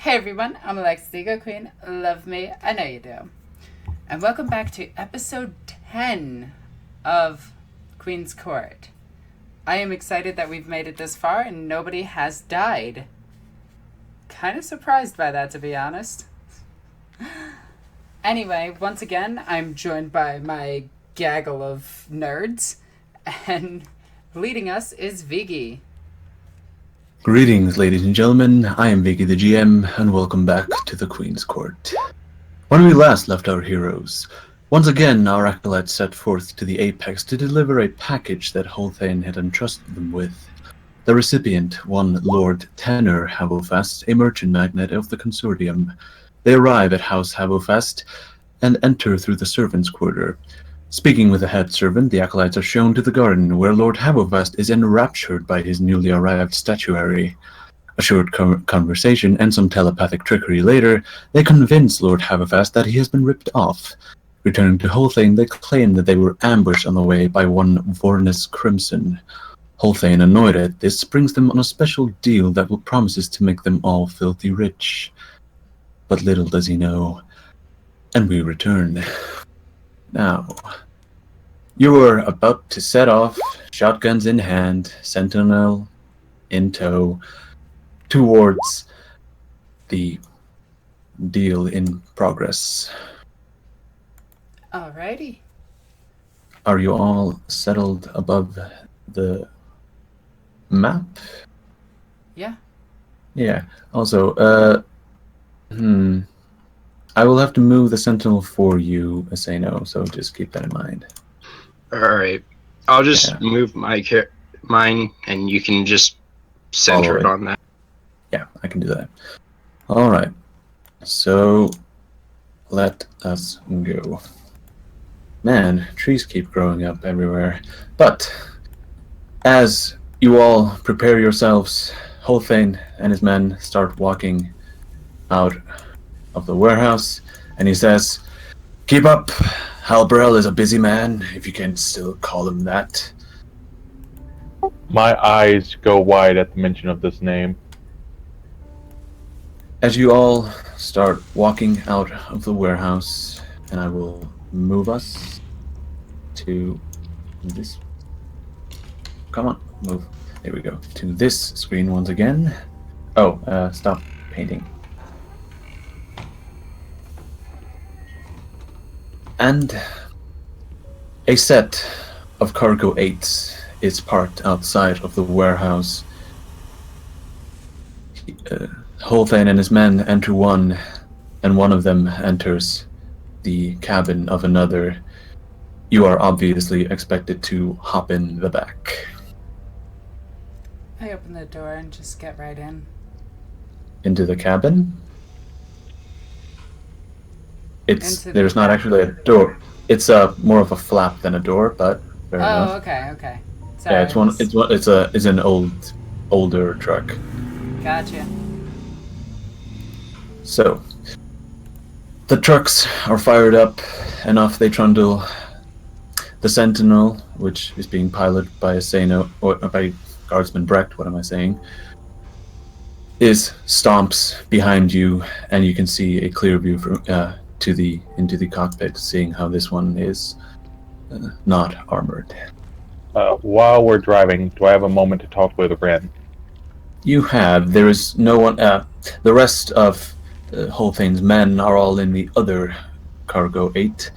Hey everyone, I'm Alexis, the Ego Queen. Love me, I know you do. And welcome back to episode 10 of Queen's Court. I am excited that we've made it this far and nobody has died. Kind of surprised by that, to be honest. Anyway, once again, I'm joined by my gaggle of nerds, and leading us is Vigi. Greetings, ladies and gentlemen. I am Vicky the GM, and welcome back to the Queen's Court. When we last left our heroes, once again our acolytes set forth to the Apex to deliver a package that Holthane had entrusted them with. The recipient, one Lord Tenor Habofast, a merchant magnate of the Consortium. They arrive at House Habofast and enter through the servants' quarter. Speaking with the head servant, the acolytes are shown to the garden, where Lord Habofast is enraptured by his newly arrived statuary. A short conversation and some telepathic trickery later, they convince Lord Habofast that he has been ripped off. Returning to Holthane, they claim that they were ambushed on the way by one Vornis Crimson. Holthane, annoyed at this, brings them on a special deal that will promises to make them all filthy rich. But little does he know. And we return. Now, you are about to set off, shotguns in hand, sentinel in tow, towards the deal in progress. Alrighty. Are you all settled above the map? Yeah. Yeah. Also, I will have to move the sentinel for you, Asano, so just keep that in mind. Alright. I'll just move mine, and you can just center it on that. Yeah, I can do that. Alright. So, let us go. Man, trees keep growing up everywhere. But, as you all prepare yourselves, Holthane and his men start walking out of the warehouse, and he says, "Keep up. Halbrel is a busy man, if you can still call him that." My eyes go wide at the mention of this name. As you all start walking out of the warehouse, and I will move us to this. Come on, move. There we go. To this screen once again. Oh, stop painting. And a set of cargo 8s is parked outside of the warehouse. Holthane and his men enter one, and one of them enters the cabin of another. You are obviously expected to hop in the back. I open the door and just get right in. Into the cabin? There's not actually a door. It's more of a flap than a door, but fair enough. Oh, okay. Sorry, yeah, it's an older truck. Gotcha. So, the trucks are fired up, and off they trundle. The Sentinel, which is being piloted by Asano, or by Guardsman Brecht, what am I saying, stomps behind you, and you can see a clear view from into the cockpit, seeing how this one is not armored. While we're driving, do I have a moment to talk with Ren? You have. There is no one. The rest of Holthane's men are all in the other cargo 8,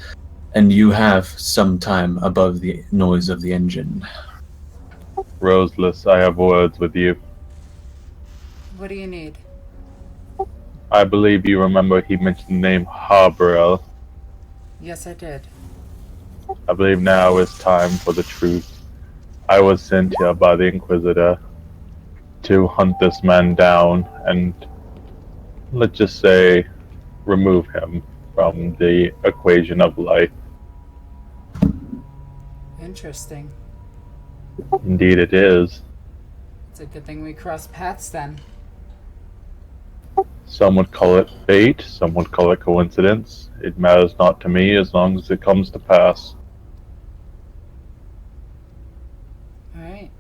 and you have some time above the noise of the engine. Roseless, I have words with you. What do you need? I believe you remember he mentioned the name Harbrel. Yes, I did. I believe now is time for the truth. I was sent here by the Inquisitor to hunt this man down and, let's just say, remove him from the equation of life. Interesting. Indeed it is. It's a good thing we crossed paths then. Some would call it fate, some would call it coincidence. It matters not to me as long as it comes to pass. Alright.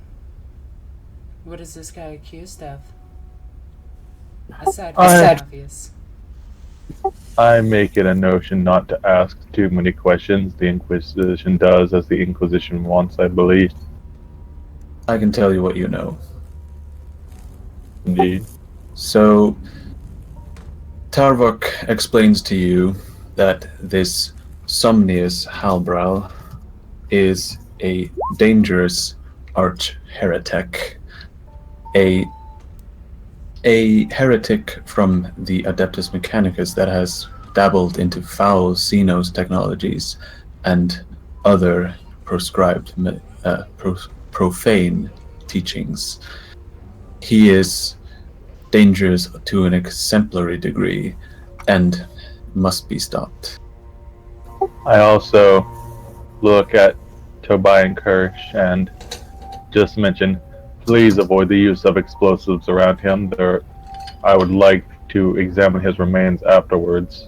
What is this guy accused of? Aside from the obvious. I make it a notion not to ask too many questions. The Inquisition does as the Inquisition wants, I believe. I can tell you what you know. Indeed. So, Tarvok explains to you that this Somnius Halbral is a dangerous arch-heretic, a heretic from the Adeptus Mechanicus that has dabbled into foul Xenos technologies and other proscribed, profane teachings. He is dangerous to an exemplary degree and must be stopped. I also look at Tobias and Kirsch and just mention, please avoid the use of explosives around him. I would like to examine his remains afterwards.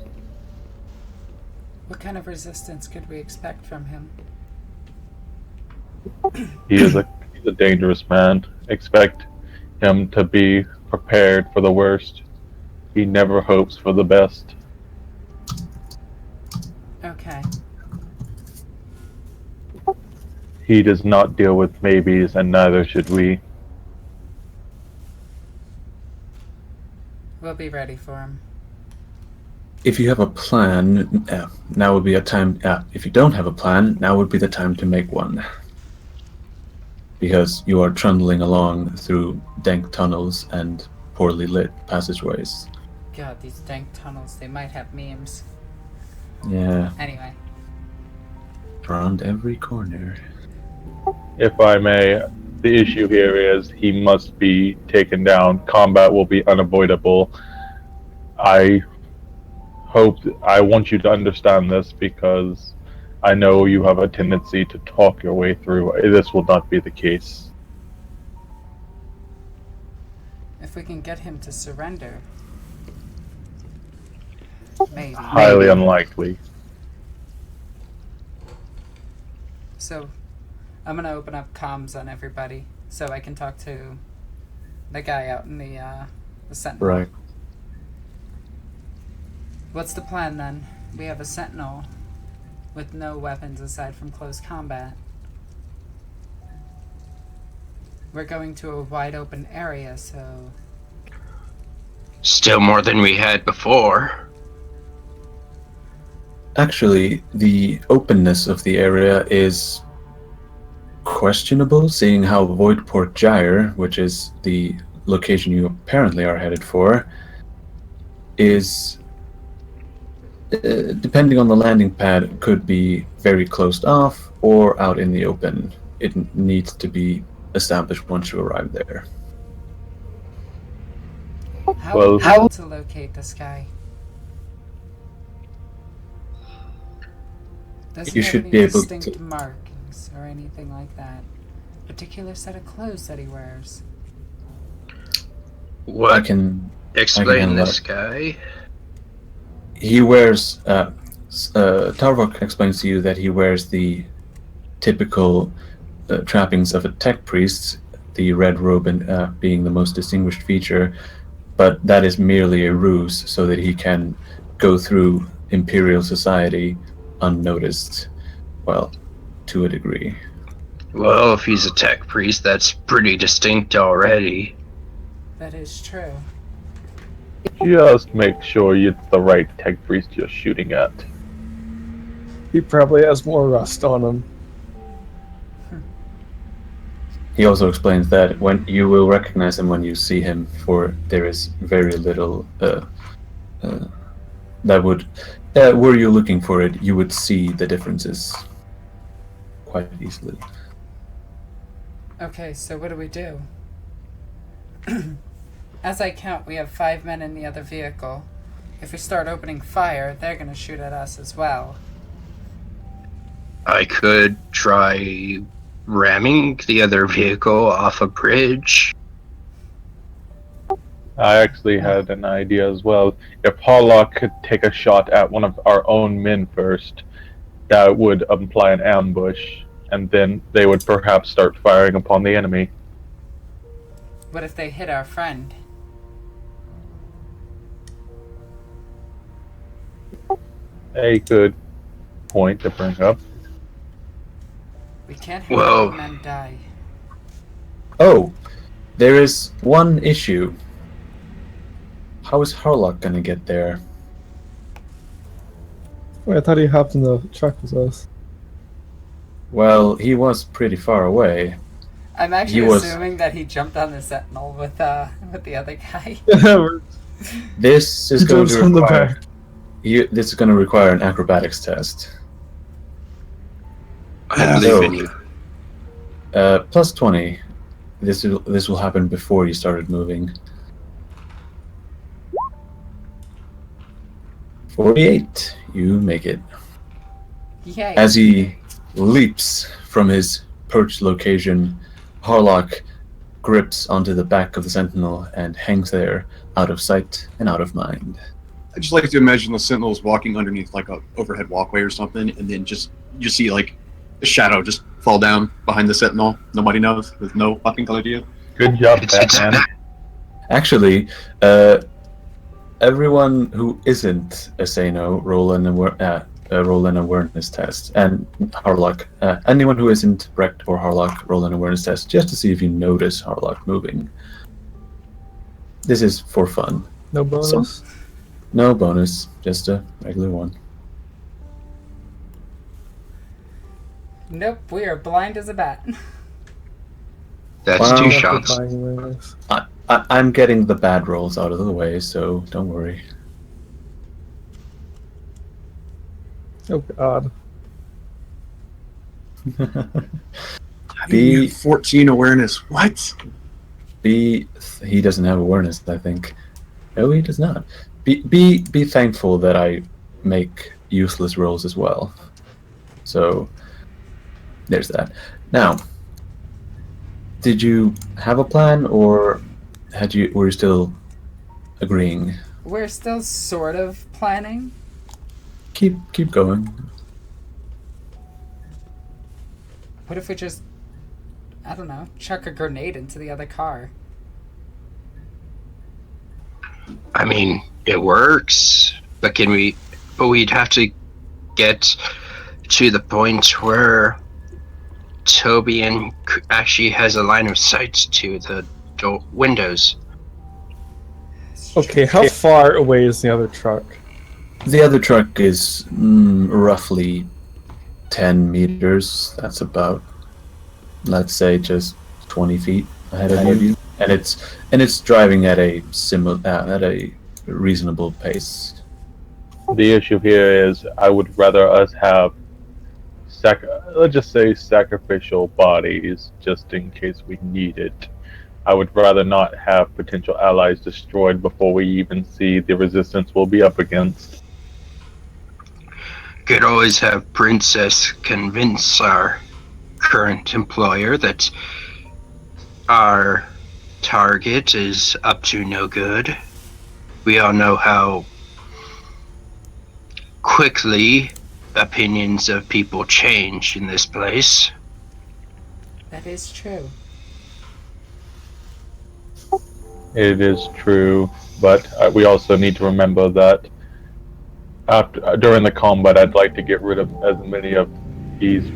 What kind of resistance could we expect from him? He's a dangerous man. Expect him to be prepared for the worst. He never hopes for the best. Okay. He does not deal with maybes, and neither should we. We'll be ready for him. If you have a plan, now would be a time. If you don't have a plan, now would be the time to make one. Because you are trundling along through dank tunnels and poorly lit passageways. God, these dank tunnels, they might have memes. Yeah. Anyway. Around every corner. If I may, the issue here is he must be taken down. Combat will be unavoidable. I want you to understand this because I know you have a tendency to talk your way through. This will not be the case. If we can get him to surrender. Maybe. Highly unlikely. So, I'm gonna open up comms on everybody so I can talk to the guy out in the Sentinel. Right. What's the plan then? We have a Sentinel with no weapons aside from close combat. We're going to a wide open area, so... Still more than we had before. Actually, the openness of the area is questionable, seeing how Port Gyre, which is the location you apparently are headed for, is, depending on the landing pad, could be very closed off or out in the open. It needs to be established once you arrive there. How to locate this guy? Does he You have should any be able distinct to. markings or anything like that? Particular set of clothes that he wears? What? I can Explain this guy. He wears. Tarvok explains to you that he wears the typical trappings of a tech priest, the red robe being the most distinguished feature, but that is merely a ruse so that he can go through Imperial society unnoticed. Well, to a degree. Well, if he's a tech priest, that's pretty distinct already. That is true. Just make sure it's the right tech priest you're shooting at. He probably has more rust on him. He also explains that when you will recognize him when you see him, for there is very little that would, were you looking for it, you would see the differences quite easily. Okay, so what do we do? As I count, we have 5 men in the other vehicle. If we start opening fire, they're gonna shoot at us as well. I could try ramming the other vehicle off a bridge. I actually had an idea as well. If Harlock could take a shot at one of our own men first, that would imply an ambush, and then they would perhaps start firing upon the enemy. What if they hit our friend? A good point to bring up. We can't have Well- any men die. Oh, there is one issue. How is Harlock gonna get there? Wait, I thought he hopped in the truck with us. Well, he was pretty far away. I'm actually He was- assuming that he jumped on the sentinel with the other guy. This is He going jumps to on the require. back. This is going to require an acrobatics test. I believe in you. Plus 20. This will happen before you started moving. 48. You make it. Yay. As he leaps from his perched location, Harlock grips onto the back of the sentinel and hangs there, out of sight and out of mind. I just like to imagine the sentinels walking underneath like a overhead walkway or something, and then just you see like a shadow just fall down behind the sentinel. Nobody knows, with no fucking idea. Good job, It's Batman. Actually, everyone who isn't a Sano roll an awareness test, and Harlock, anyone who isn't Brecht or Harlock, roll an awareness test just to see if you notice Harlock moving. This is for fun. No bonus. No bonus, just a regular one. Nope, we are blind as a bat. That's Wow. two That's shots. the dying awareness. I'm getting the bad rolls out of the way, so don't worry. Oh god. B 14 awareness. What? he doesn't have awareness, I think. No, he does not. Be thankful that I make useless rolls as well. So there's that. Now, did you have a plan, or were you still agreeing? We're still sort of planning. Keep going. What if we just, I don't know, chuck a grenade into the other car? I mean, it works, but we'd have to get to the point where Toby actually has a line of sight to the windows. Okay, how far away is the other truck? The other truck is roughly 10 meters. That's about, let's say, just 20 feet ahead of you, and it's driving at a reasonable pace. The issue here is I would rather us have let's just say sacrificial bodies just in case we need it. I would rather not have potential allies destroyed before we even see the resistance we'll be up against. Could always have Princess convince our current employer that our target is up to no good. We all know how quickly opinions of people change in this place. That is true. It is true, but we also need to remember that during the combat, I'd like to get rid of as many of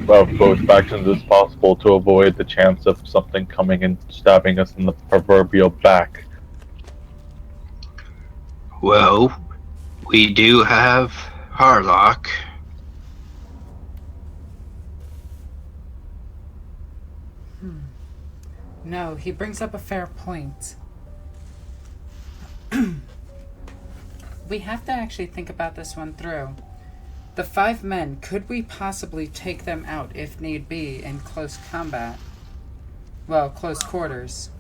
both factions as possible to avoid the chance of something coming and stabbing us in the proverbial back. Well, we do have Harlock. No, he brings up a fair point. We have to actually think about this one through. The 5 men, could we possibly take them out if need be in close combat? Well, close quarters.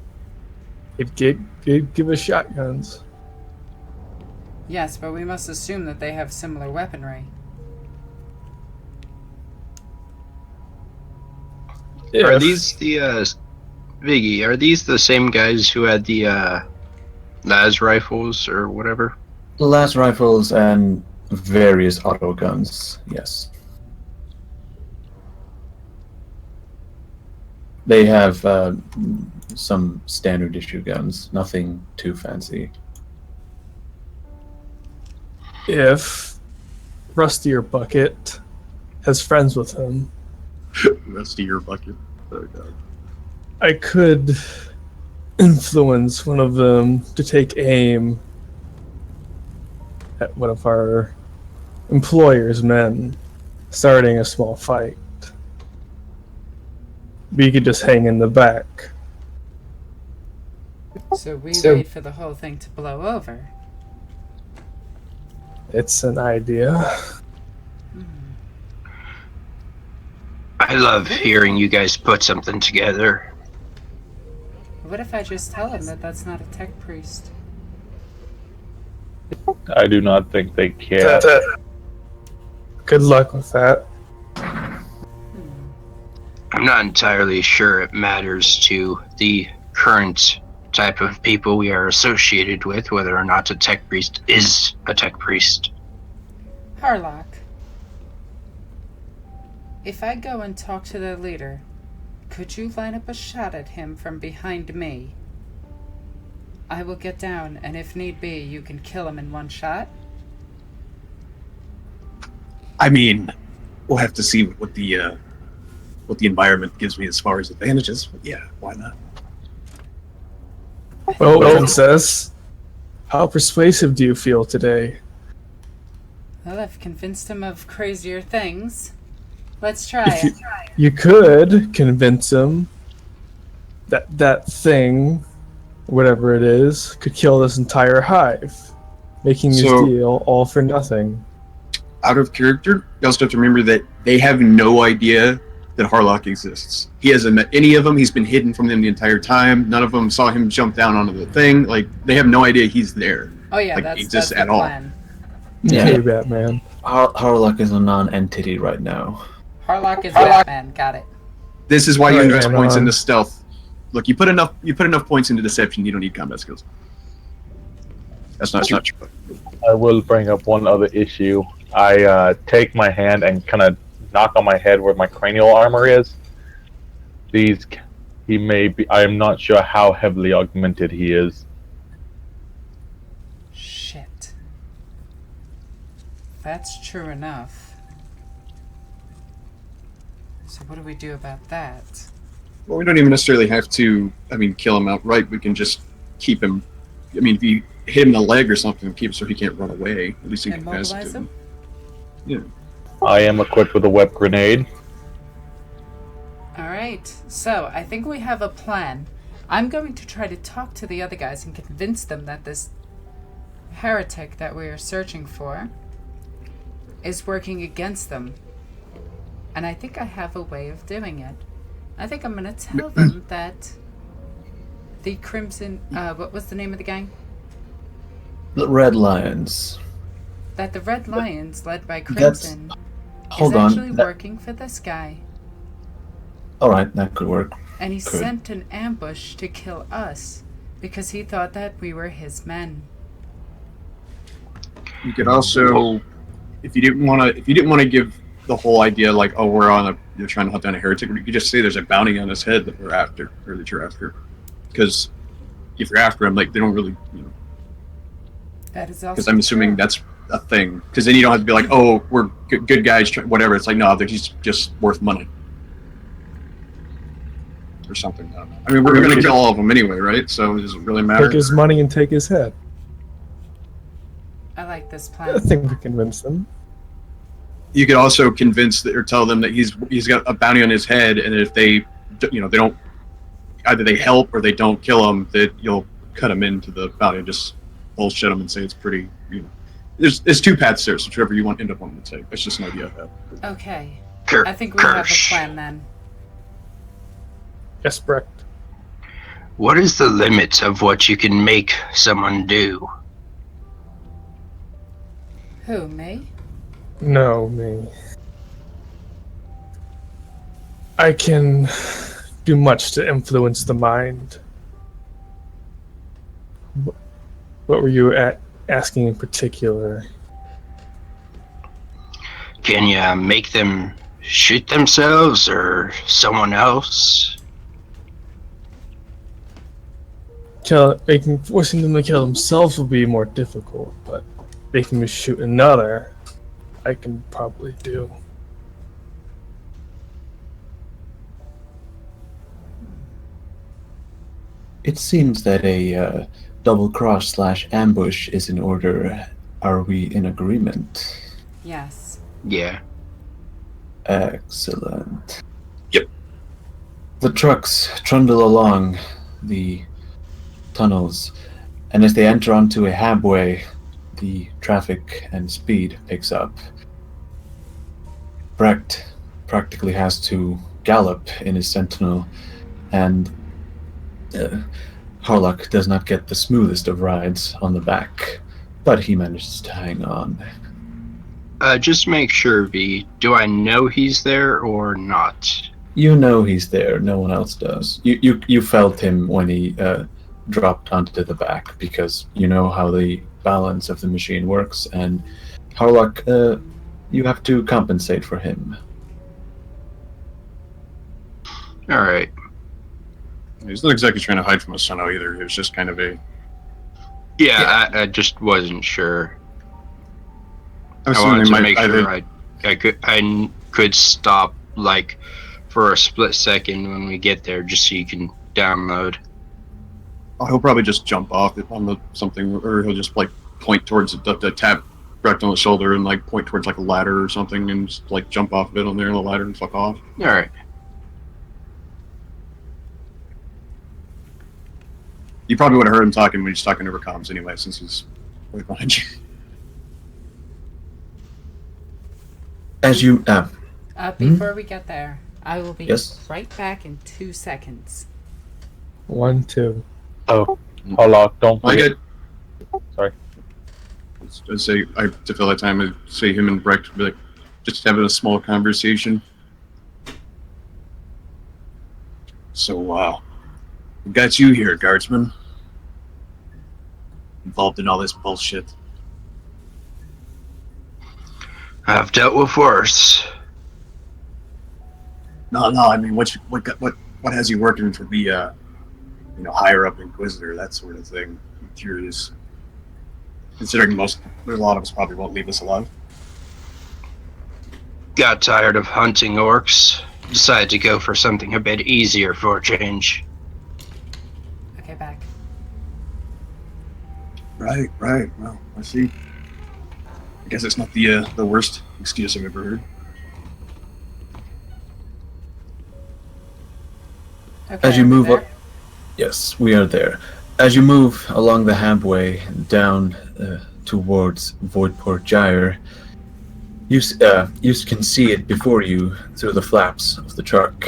Give us shotguns. Yes, but we must assume that they have similar weaponry. Are these the Viggy? Are these the same guys who had the las rifles or whatever? Las rifles and various auto guns, yes. They have some standard issue guns, nothing too fancy. If Rusty or Bucket has friends with him. Rusty or Bucket. Oh, God. I could influence one of them to take aim at one of our employer's men, starting a small fight. We could just hang in the back. So we wait for the whole thing to blow over. It's an idea. I love hearing you guys put something together. What if I just tell him that that's not a tech priest? I do not think they care. Good luck with that. I'm not entirely sure it matters to the current type of people we are associated with, whether or not a tech priest is a tech priest. Harlock, if I go and talk to their leader, could you line up a shot at him from behind me? I will get down, and if need be, you can kill him in one shot. I mean, we'll have to see what the environment gives me as far as advantages. But yeah, why not? Well, Princess, how persuasive do you feel today? Well, I've convinced him of crazier things. Let's try it. You could convince him that that thing, whatever it is, could kill this entire hive, making this deal all for nothing. Out of character, you also have to remember that they have no idea that Harlock exists. He hasn't met any of them. He's been hidden from them the entire time. None of them saw him jump down onto the thing. Like, they have no idea he's there. Oh yeah, like, that's exists the at all. plan. Yeah. Okay, Batman. Harlock is a non-entity right now. Harlock is Batman. Got it. This is why you Right, invest right points on. into stealth. Look, you put enough points into deception. You don't need combat skills. That's not true. I will bring up one other issue. I take my hand and kind of knock on my head where my cranial armor is. He may be. I am not sure how heavily augmented he is. Shit. That's true enough. So what do we do about that? Well, we don't even necessarily have to, kill him outright. We can just keep him. If you hit him in the leg or something, keep him so he can't run away. At least Immobilize him? Yeah. I am equipped with a web grenade. Alright, so I think we have a plan. I'm going to try to talk to the other guys and convince them that this heretic that we are searching for is working against them. And I think I have a way of doing it. I think I'm going to tell them that the Crimson... what was the name of the gang? The Red Lions. That the Red Lions, led by Crimson, Hold is on. actually working for this guy. Alright, that could work. And he Could. sent an ambush to kill us because he thought that we were his men. You could also, if you didn't want to give the whole idea like, oh, you're trying to hunt down a heretic, you could just say there's a bounty on his head that we're after, or that you're after. Because if you're after him, like, they don't really, That is also because I'm assuming true. that's a thing. Because then you don't have to be like, oh, we're good guys, whatever. It's like, no, he's just worth money. Or something. I don't know. We're going to kill all of them anyway, right? So does it really matter? Take his money and take his head. I like this I plan. think we convince them. You could also convince or tell them that he's got a bounty on his head, and if they don't, either they help or they don't kill him, that you'll cut him into the bounty and just bullshit him and say it's pretty. There's two paths there, so whichever you end up wanting to take. That's just an idea I have. Okay. I think we have a plan then. Yes, Brecht. What is the limit of what you can make someone do? Who, me? No, me. I can do much to influence the mind. What were you asking in particular? Can you make them shoot themselves or someone else? Forcing them to kill themselves will be more difficult, but making them shoot another, I can probably do. It seems that a double cross / ambush is in order. Are we in agreement? Yes. Yeah. Excellent. Yep. The trucks trundle along the tunnels, and as they enter onto a habway, the traffic and speed picks up. Brecht practically has to gallop in his sentinel, and Harlock does not get the smoothest of rides on the back, but he manages to hang on. Just make sure, V. Do I know he's there or not? You know he's there. No one else does. You felt him when he dropped onto the back, because you know how the balance of the machine works, and Harlock, you have to compensate for him. All right. He's not exactly trying to hide from us either. It was just kind of a... Yeah, I just wasn't sure. I I wanted to make sure I could stop, like, for a split second when we get there, just so you can download. Oh, he'll probably just jump off on the something, or he'll just like point towards the tap Brecht on the shoulder and like point towards like a ladder or something and just like jump off of it on there on the ladder and fuck off. All right. You probably would have heard him talking when he's talking over comms anyway, since he's right behind you. As you Before we get there, I will be Yes? right back in 2 seconds. 1, 2. Oh, Harlock, don't I forget. get. Sorry. I'd say to fill that time, I'd say him and Brecht would be like just having a small conversation. So, we got you here, guardsman. Involved in all this bullshit. I've dealt with worse. No, I mean, what has you working for the, higher up Inquisitor, that sort of thing? I'm curious. Considering a lot of us probably won't leave us alive. Got tired of hunting orcs. Decided to go for something a bit easier for a change. Okay, back. Right. Well, I see. I guess it's not the worst excuse I've ever heard. Okay, As you are we move there? up, yes, we are there. As you move along the habway down towards Port Gyre, you can see it before you through the flaps of the truck.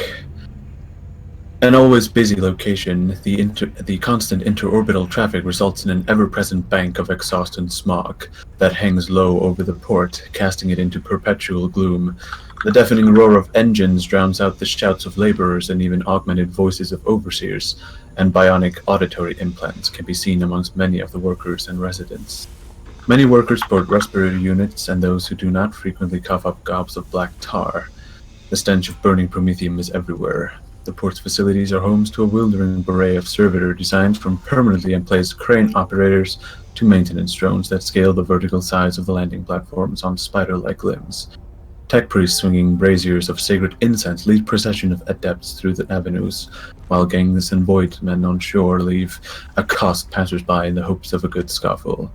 An always busy location, the constant interorbital traffic results in an ever-present bank of exhaust and smog that hangs low over the port, casting it into perpetual gloom. The deafening roar of engines drowns out the shouts of laborers, and even augmented voices of overseers and bionic auditory implants can be seen amongst many of the workers and residents. Many workers sport respirator units, and those who do not frequently cough up gobs of black tar. The stench of burning promethium is everywhere. The port's facilities are homes to a wildering array of servitor designs, from permanently emplaced crane operators to maintenance drones that scale the vertical sides of the landing platforms on spider-like limbs. Tech priests swinging braziers of sacred incense lead procession of adepts through the avenues, while gangs and void men on shore leave accost passers-by in the hopes of a good scuffle.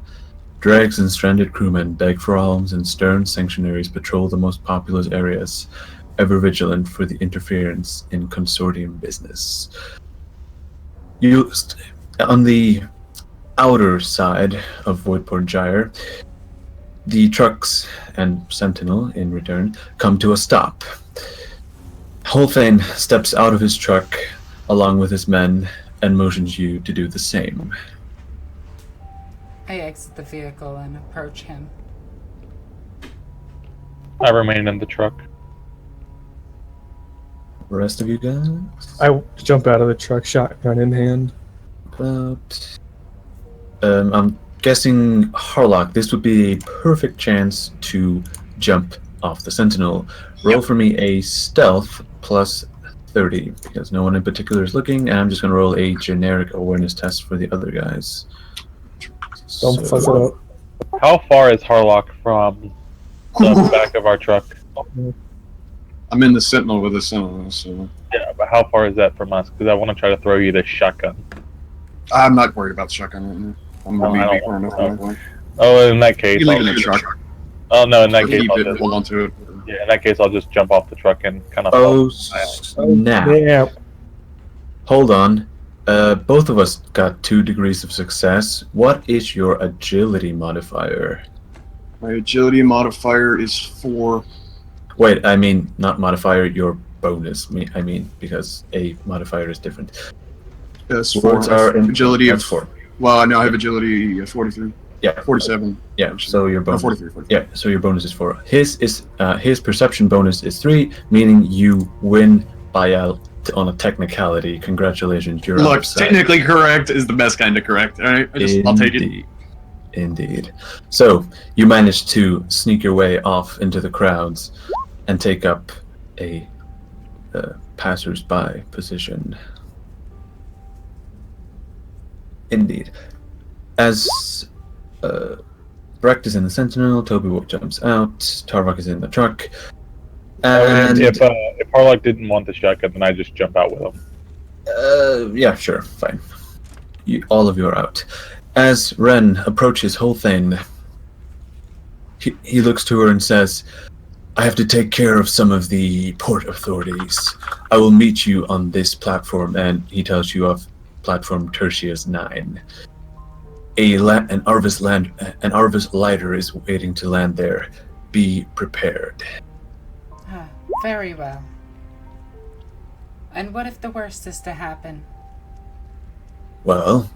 Dregs and stranded crewmen beg for alms, and stern sanctuaries patrol the most populous areas, ever vigilant for the interference in consortium business. On the outer side of Port Gyre, the trucks and Sentinel, in return, come to a stop. Holthane steps out of his truck along with his men and motions you to do the same. I exit the vehicle and approach him. I remain in the truck. The rest of you guys? I jump out of the truck, shotgun in hand. I'm guessing Harlock, this would be a perfect chance to jump off the Sentinel. Roll for me a stealth plus 30, because no one in particular is looking, and I'm just going to roll a generic awareness test for the other guys. Don't fuck it up. How far is Harlock from the back of our truck. I'm in the Sentinel with the Sentinel, so Yeah, but how far is that from us? Because I want to try to throw you the shotgun. I'm not worried about the shotgun right now. I'm No, I gonna be don't far enough want away. Oh, in that case, You leave it in I'll- the truck. oh no, in that Or case, keep I'll it, just, hold on to it. yeah, in that case, I'll just jump off the truck and kind of. Oh, snap. Yeah. Hold on. Both of us got 2 degrees of success. What is your agility modifier? My agility modifier is 4. Wait, I mean, not modifier, your bonus. I mean, because a modifier is different. That's Words 4. are in Agility that's of 4. Well, I know I have agility 43. Yeah. 47. Yeah, so your No, bonus. 43. Yeah, so your bonus is 4. His perception bonus is 3, meaning you win by on a technicality. Congratulations, you're Look, outside. technically correct is the best kind of correct. All right, I'll take it. Indeed. So you managed to sneak your way off into the crowds and take up a passers-by position. Indeed. As Brecht is in the Sentinel, Toby jumps out, Tarvok is in the truck, and if Harlock didn't want the shotgun, then I just jump out with him. yeah, sure, fine. All of you are out. As Ren approaches Holthane, he looks to her and says, I have to take care of some of the port authorities. I will meet you on this platform, and he tells you of platform Tertius 9. An Arvis lighter is waiting to land there. Be prepared. Ah, very well. And what if the worst is to happen? Well,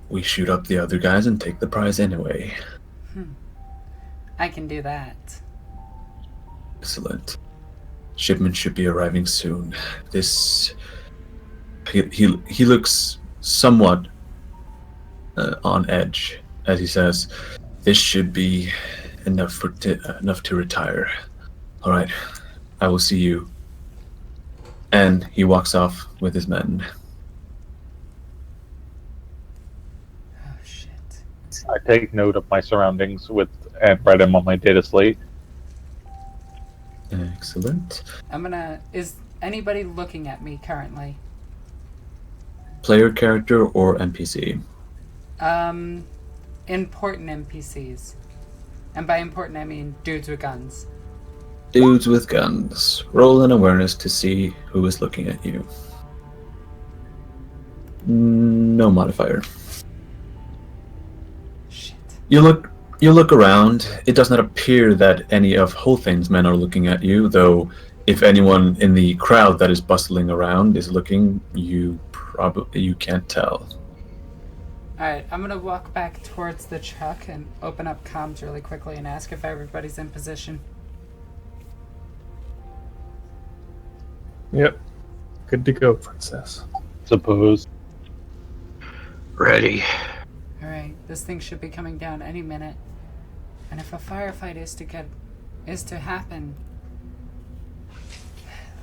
we shoot up the other guys and take the prize anyway. I can do that. Excellent. Shipment should be arriving soon. This... He looks somewhat on edge as he says, this should be enough to retire. All right, I will see you. And he walks off with his men. Oh shit. I take note of my surroundings and write them on my data slate. Excellent. Is anybody looking at me currently? Player character or NPC? Important NPCs. And by important, I mean dudes with guns. Dudes with guns. Roll an awareness to see who is looking at you. No modifier. Shit. You look around. It does not appear that any of Holthane's men are looking at you, though if anyone in the crowd that is bustling around is looking, you can't tell. Alright, I'm gonna walk back towards the truck and open up comms really quickly and ask if everybody's in position. Yep. Good to go, princess. Suppose. Ready. Alright, this thing should be coming down any minute. And if a firefight is to happen,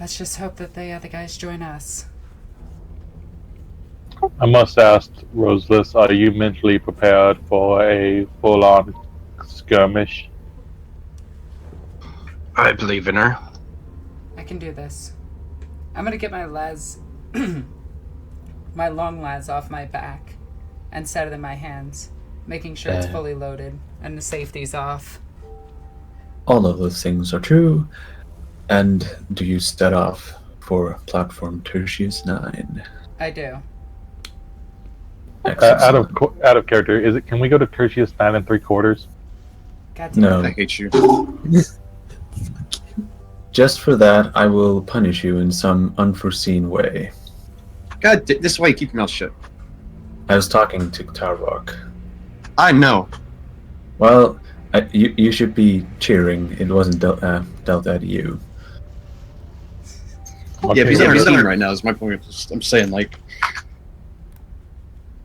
let's just hope that the other guys join us. I must ask, Roseless, are you mentally prepared for a full-on skirmish? I believe in her. I can do this. I'm gonna get my my long las off my back and set it in my hands, making sure it's fully loaded and the safety's off. All of those things are true. And do you set off for platform Tertius 9? I do. Out of character, can we go to Tertius 9 3/4? God damn No. I hate you. Just for that, I will punish you in some unforeseen way. God, this is why you keep your mouth shut. I was talking to Tarvok. I know. Well, you should be cheering. It wasn't dealt at you. Yeah, but he's on our team right now. Is my point. I'm saying, like,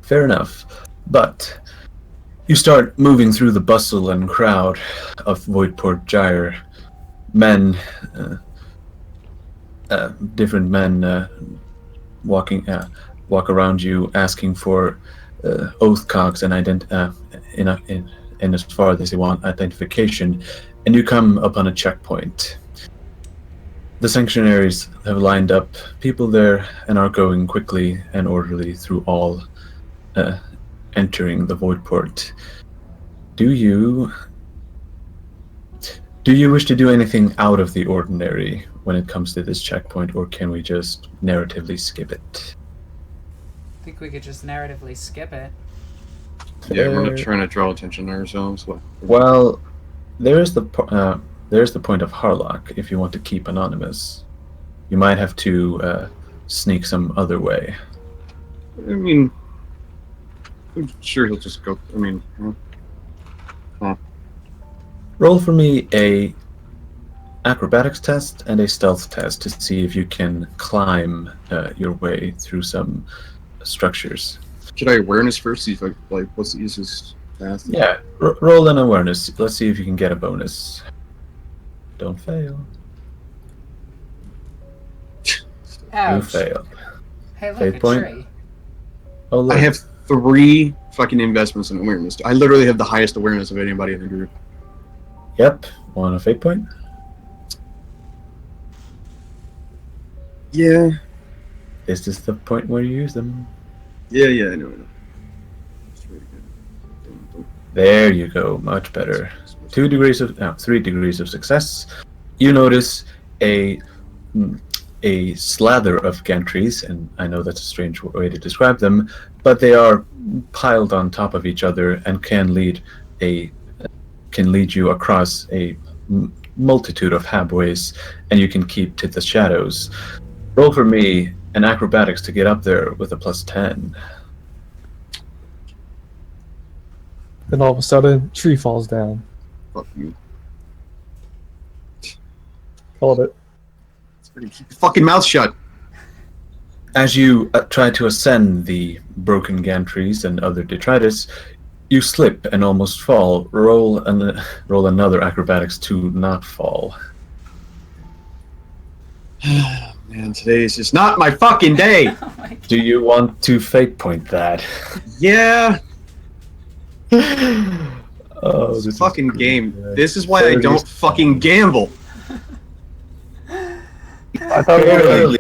Fair enough. But you start moving through the bustle and crowd of Port Gyre. Men, different men walk around you asking for oath cogs and in as far as they want identification, and you come upon a checkpoint. The sanctuaries have lined up people there and are going quickly and orderly through all entering the void port. Do you wish to do anything out of the ordinary when it comes to this checkpoint, or can we just narratively skip it? I think we could just narratively skip it. Yeah, we're not trying to draw attention to ourselves. Well, there's the point of Harlock. If you want to keep anonymous, you might have to sneak some other way. I mean, I'm sure he'll just go. I mean, Roll for me a acrobatics test and a stealth test to see if you can climb your way through some structures. should I awareness first? See if what's the easiest path? Yeah, roll an awareness. Let's see if you can get a bonus. Don't fail. Ouch. You failed. Hey, look, Fate a point. tree. Oh, look. I have 3 fucking investments in awareness. I literally have the highest awareness of anybody in the group. Yep. Want a fate point? Yeah. This is the point where you use them. Yeah, I know. That's really good. There you go. Much better. 3 degrees of success. You notice a slather of gantries, and I know that's a strange way to describe them, but they are piled on top of each other and can lead you across a multitude of habways, and you can keep to the shadows. Roll for me an acrobatics to get up there with a +10. Then all of a sudden, tree falls down. Fuck you. Called it. Keep your fucking mouth shut. As you try to ascend the broken gantries and other detritus, you slip and almost fall. Roll another acrobatics to not fall. Man, today is just not my fucking day. Oh my Do you want to fate point that? Yeah. Oh, This this fucking is game. good. This is why I don't fucking gamble. I thought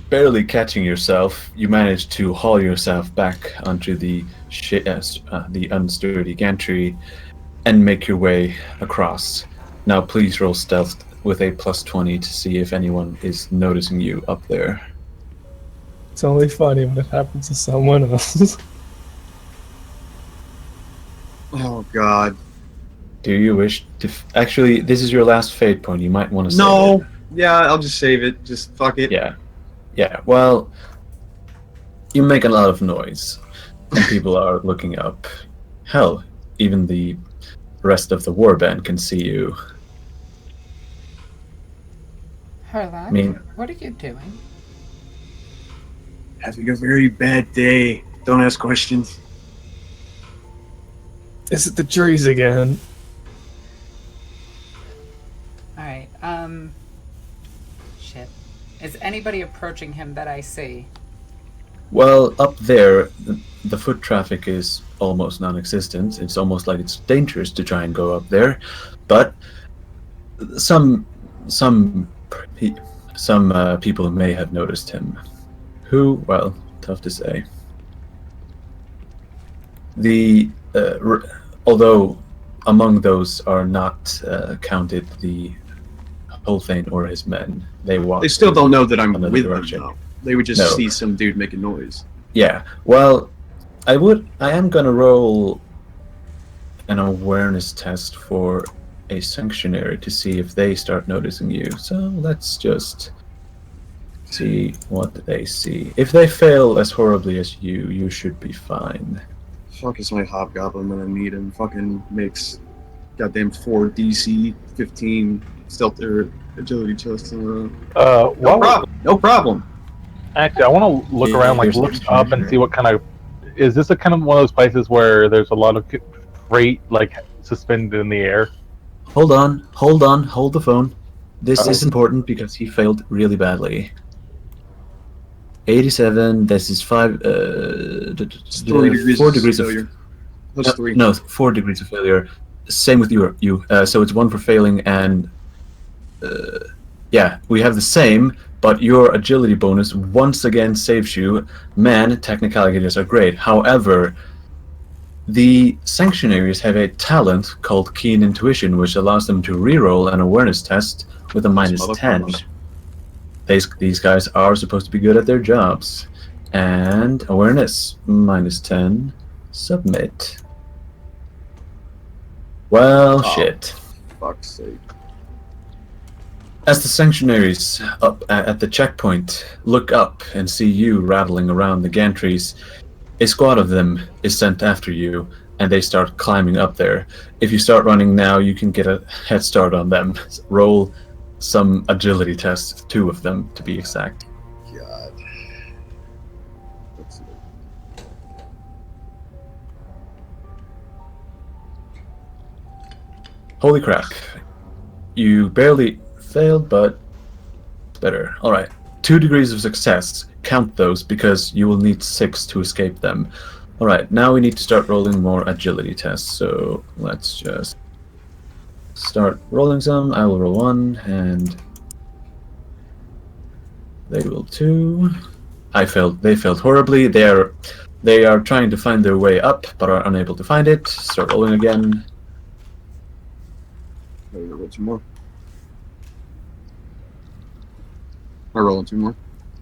barely catching yourself, you manage to haul yourself back onto the unsturdy gantry and make your way across. Now please roll stealth with a +20 to see if anyone is noticing you up there. It's only funny when it happens to someone else. Oh god. Do you wish to... Actually, this is your last fate point. You might want to save No. it. Yeah, I'll just save it. Just fuck it. Yeah, well, you make a lot of noise, and people are looking up. Hell, even the rest of the warband can see you. Harlock, I mean- what are you doing? Having a very bad day. Don't ask questions. Is it the trees again? Alright, shit. Is anybody approaching him that I see? Well, up there, the foot traffic is almost non-existent. It's almost like it's dangerous to try and go up there. But some people may have noticed him. Who? Well, tough to say. Although among those are not counted the Holthane or his men. They still don't know that I'm another with direction. them, though. They would just No. see some dude making noise. Yeah. Well, I am gonna roll an awareness test for a sanctuary to see if they start noticing you. So let's just see what they see. If they fail as horribly as you should be fine. Fuck is my hobgoblin when I need him. Fucking makes goddamn 4 DC 15 stealth or agility tests in a row. No problem. No problem. Actually, I want to look Yeah, around, like here's look the up and see what kind of. Is this a kind of one of those places where there's a lot of freight like suspended in the air? Hold the phone. This is important because he failed really badly. 87, this is 5 It's 3 degrees 4 of degrees of failure. That's 3. No, 4 degrees of failure. Same with you. So it's 1 for failing, and yeah, we have the same. But your agility bonus once again saves you. Man, technicalities are great. However, the Sanctuaries have a talent called Keen Intuition, which allows them to reroll an awareness test with a minus 10. These guys are supposed to be good at their jobs. And awareness, minus 10. Submit. Well, shit. Fuck's sake. As the Sanctuaries up at the checkpoint look up and see you rattling around the gantries, a squad of them is sent after you, and they start climbing up there. If you start running now, you can get a head start on them. Roll some agility tests, 2 of them to be exact. God. Let's see. Holy crap. You barely failed, but better. Alright. 2 degrees of success. Count those, because you will need 6 to escape them. Alright, now we need to start rolling more agility tests, so let's just start rolling some. I will roll 1, and they will 2. They failed horribly. They are trying to find their way up, but are unable to find it. Start rolling again. Roll 2 more. I'm rolling 2 more.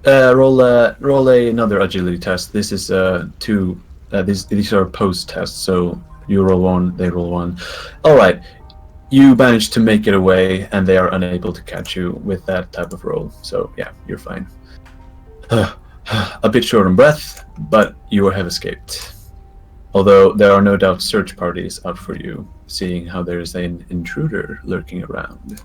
Roll another agility test. This is 2. These are post tests, so you roll 1, they roll 1. All right, you manage to make it away, and they are unable to catch you with that type of roll. So yeah, you're fine. A bit short on breath, but you have escaped. Although there are no doubt search parties out for you, seeing how there is an intruder lurking around.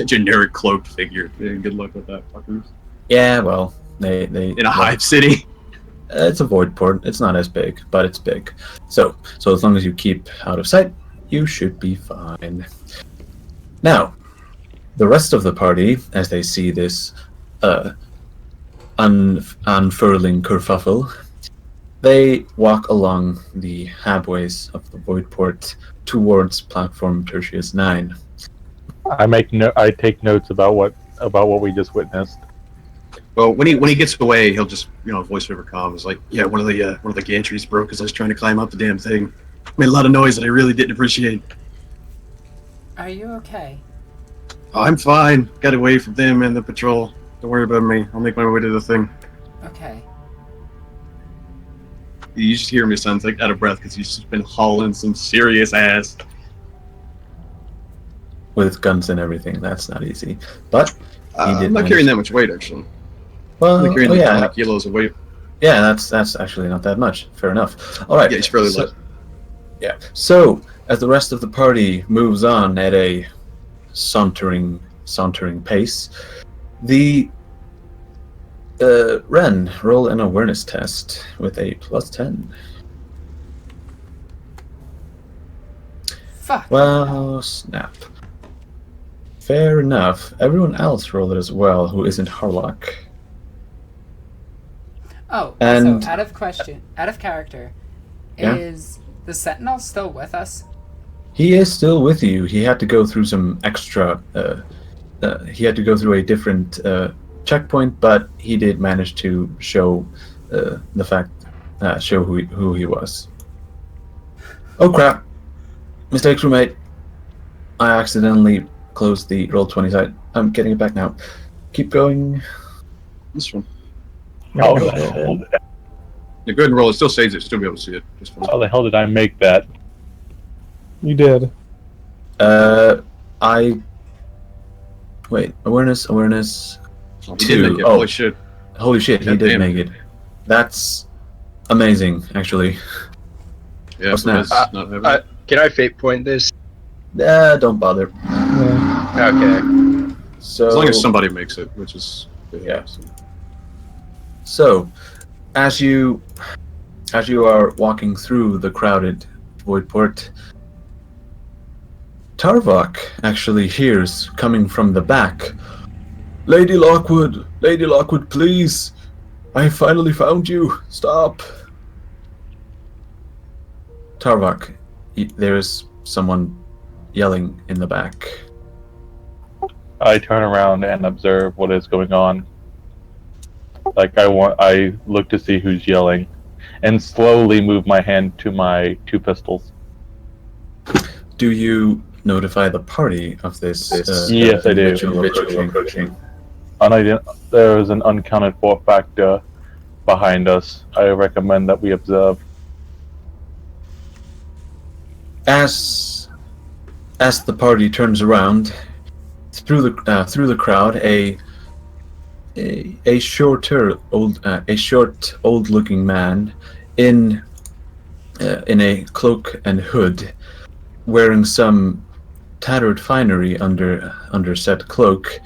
A generic cloaked figure. Yeah, good luck with that, fuckers. Yeah, well, they in a hive city. It's a void port. It's not as big, but it's big. So as long as you keep out of sight, you should be fine. Now, the rest of the party, as they see this unfurling kerfuffle, they walk along the habways of the void port towards platform Tertius 9. I take notes about what we just witnessed. Well, when he gets away, he'll just voice over comm is like, yeah, one of the gantries broke as I was trying to climb up the damn thing. Made a lot of noise that I really didn't appreciate. Are you okay? Oh, I'm fine. Got away from them and the patrol. Don't worry about me. I'll make my way to the thing. Okay. You just hear me sound like out of breath because he's just been hauling some serious ass. With guns and everything, that's not easy. But I'm not carrying that much weight, actually. Well, I'm carrying 20 kilos of weight. Yeah, that's actually not that much. Fair enough. All right. Yeah, he's fairly light. Yeah. So as the rest of the party moves on at a sauntering pace, the Ren, roll an awareness test with a +10. Fuck. Well, snap. Fair enough. Everyone else rolled it as well, who isn't Harlock. Oh, And- so out of character, Yeah? is the Sentinel still with us? He is still with you. He had to go through some extra. He had to go through a different checkpoint, but he did manage to show show who he was. Oh crap! Mistakes were made. I accidentally closed the Roll20 site. I'm getting it back now. Keep going. This one. How the hell? Yeah, go ahead and roll. It still saves it. Still be able to see it. Just fine. How the hell did I make that? You did. Wait. Awareness. Oh, he did 2. make it. Oh. Holy shit. Holy shit! He God did damn. make it. That's amazing, actually. Yeah, What's but next? it's not heavy. Can I fate point this? Don't bother. Yeah. Okay. So As long as somebody makes it, which is Yeah. So, as you are walking through the crowded void port, Tarvok actually hears coming from the back, Lady Lockwood, please! I finally found you! Stop! Tarvok, there is someone yelling in the back. I turn around and observe what is going on. I look to see who's yelling, and slowly move my hand to my 2 pistols. Do you notify the party of this? Yes, I do. Approaching? There is an uncounted for factor behind us. I recommend that we observe. As the party turns around, through the crowd, a short old-looking man in a cloak and hood, wearing some tattered finery under said cloak,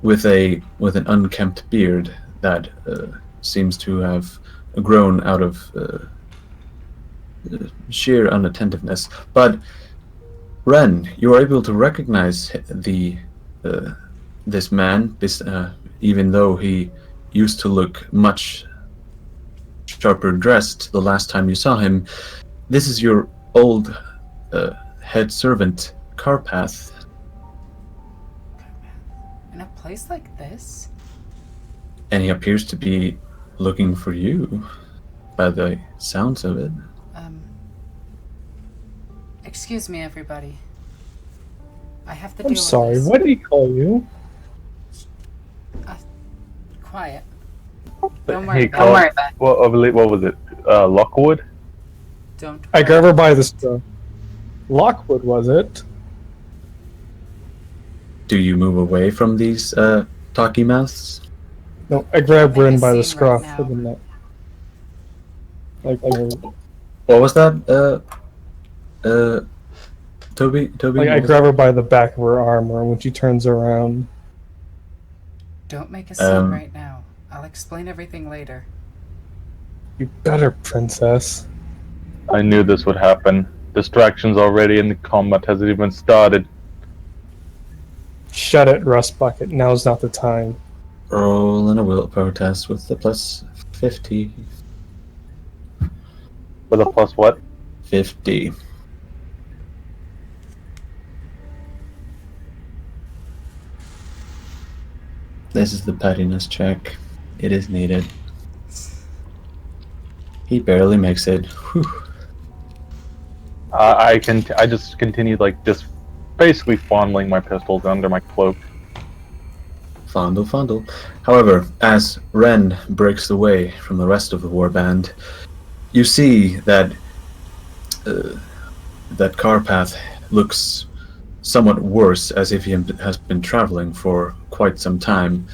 with an unkempt beard that seems to have grown out of sheer unattentiveness. But Ren, you are able to recognize this man, even though he used to look much sharper dressed the last time you saw him. This is your old head servant, Carpath. In a place like this? And he appears to be looking for you, by the sounds of it. Excuse me, everybody. I have to deal I'm with sorry, this. what did he call you? Quiet. Don't worry about it. What was it? Lockwood? Don't I worry. grab her by the straw. Lockwood, was it? Do you move away from these talky mouths? No, I grab Make a Rin by the scene scruff right for now. the neck. What was that? Toby? Like I grab her by the back of her armor when she turns around. Don't make a scene right now. I'll explain everything later. You better, princess. I knew this would happen. Distractions already and the combat hasn't even started. Shut it, Rust Bucket. Now's not the time. Roll in a willpower test with the plus 50. With a plus what? 50. This is the pettiness check. It is needed. He barely makes it. Whew. I just continued just basically fondling my pistols under my cloak. Fondle. However, as Ren breaks away from the rest of the warband, you see that that Carpath looks somewhat worse, as if he has been traveling for quite some time.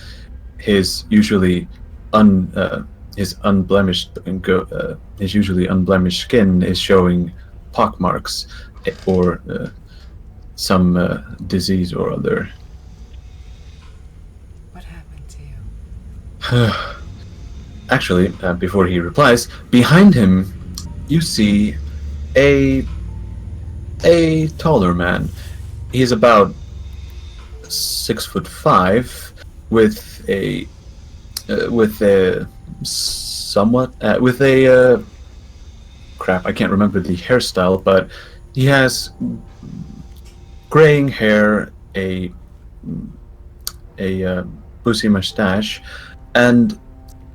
His usually unblemished skin is showing pockmarks or some disease or other. What happened to you? Actually, before he replies, behind him, you see a taller man. He's about 6'5", with a crap. I can't remember the hairstyle, but he has graying hair, a bushy mustache, and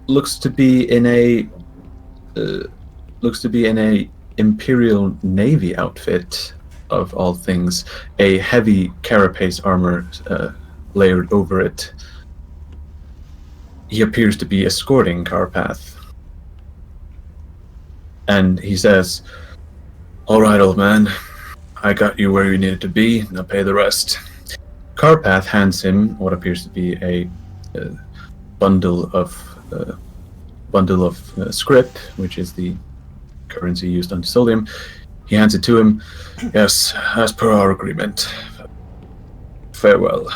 looks to be in a Imperial Navy outfit, of all things, a heavy carapace armor layered over it. He appears to be escorting Carpath. And he says, "All right, old man, I got you where you needed to be, now pay the rest." Carpath hands him what appears to be a bundle of script, which is the currency used on Solium. He hands it to him. "Yes, as per our agreement. Farewell,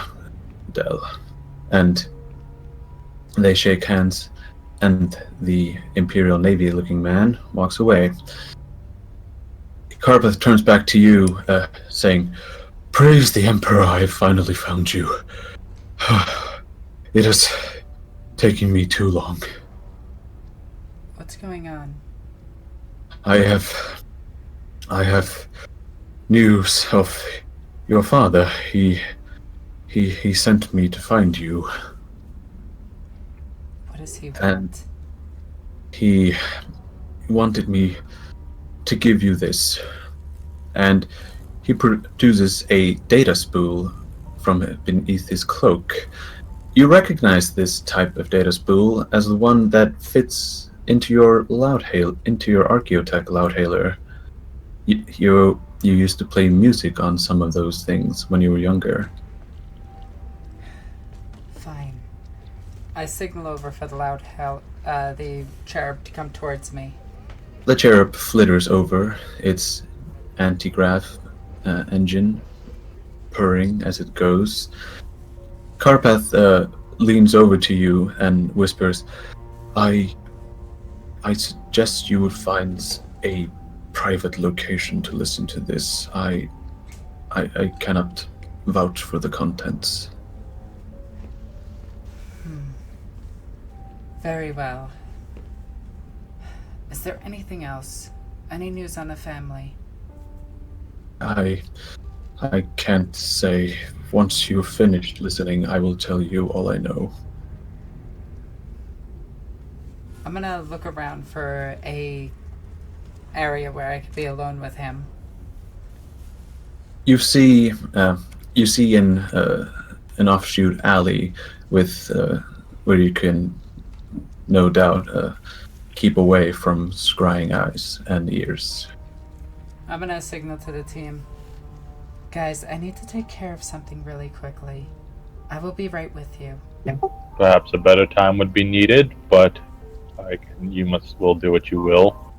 Del." And they shake hands, and the Imperial Navy-looking man walks away. Carpath turns back to you, saying, "Praise the Emperor, I have finally found you. It has taken me too long. What's going on? I have I have news of your father. He sent me to find you, What does he want? and he wanted me to give you this. And he produces a data spool from beneath his cloak. You recognize this type of data spool as the one that fits into your Archaeotech loudhailer. You used to play music on some of those things when you were younger. Fine. I signal over for the cherub to come towards me. The cherub flitters over, its anti-grav engine purring as it goes. Karpath leans over to you and whispers, I suggest you would find a private location to listen to this. I cannot vouch for the contents. Very well. Is there anything else? Any news on the family? I can't say. Once you've finished listening, I will tell you all I know. I'm gonna look around for a area where I could be alone with him. You see in an offshoot alley with where you can, no doubt, keep away from scrying eyes and ears. I'm gonna signal to the team. Guys, I need to take care of something really quickly. I will be right with you. Perhaps a better time would be needed, but you will do what you will.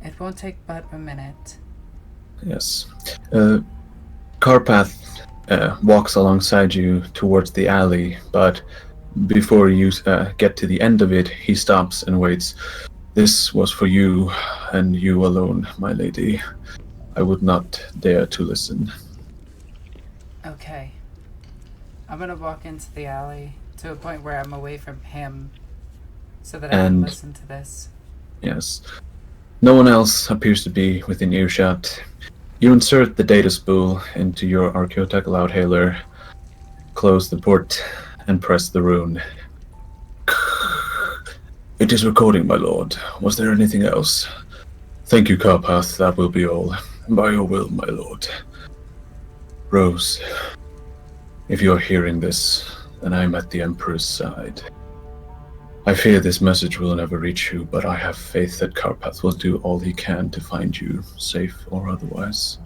It won't take but a minute. Yes. Karpath walks alongside you towards the alley, but before you get to the end of it, he stops and waits. This was for you, and you alone, my lady. I would not dare to listen. Okay. I'm gonna walk into the alley to a point where I'm away from him so that I can listen to this. Yes. No one else appears to be within earshot. You insert the data spool into your Archaeotech loudhailer, close the port, and press the rune. It is recording, my lord. Was there anything else? Thank you, Karpath. That will be all. By your will, my lord. Rose, if you are hearing this, then I am at the Emperor's side. I fear this message will never reach you, but I have faith that Karpath will do all he can to find you, safe or otherwise.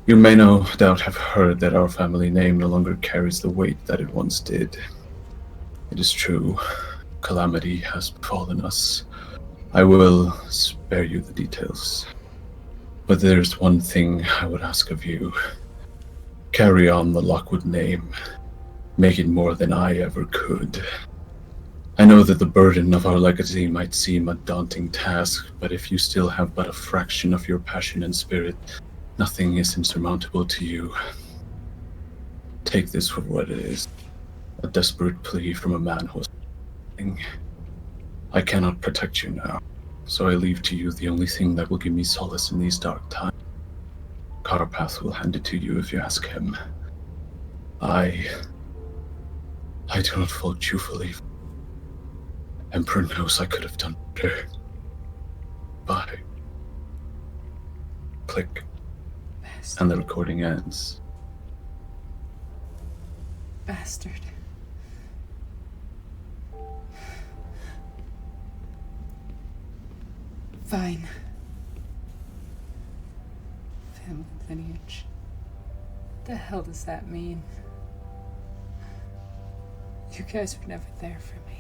You may no doubt have heard that our family name no longer carries the weight that it once did. It is true. Calamity has befallen us. I will spare you the details. But there's one thing I would ask of you. Carry on the Lockwood name. Make it more than I ever could. I know that the burden of our legacy might seem a daunting task, but if you still have but a fraction of your passion and spirit, nothing is insurmountable to you. Take this for what it is. A desperate plea from a man who was dying. I cannot protect you now, so I leave to you the only thing that will give me solace in these dark times. Karpath will hand it to you if you ask him. I do not fault you for leaving. Emperor knows I could have done better. Bye. Click. Bastard. And the recording ends. Bastard. Fine. Family lineage. The hell does that mean? You guys were never there for me.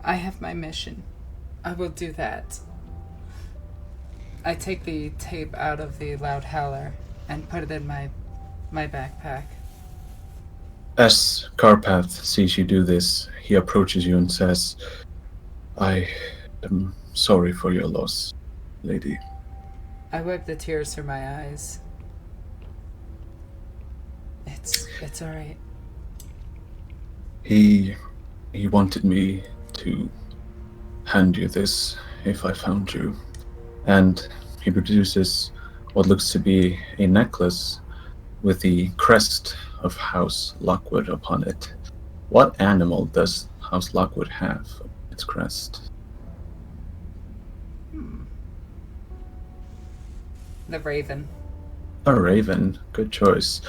I have my mission. I will do that. I take the tape out of the loud howler and put it in my backpack. As Karpath sees you do this, he approaches you and says, I am sorry for your loss, lady. I wipe the tears from my eyes. It's alright. He He wanted me to hand you this if I found you. And he produces what looks to be a necklace with the crest of House Lockwood upon it. What animal does House Lockwood have on its crest? The raven. A raven. Good choice.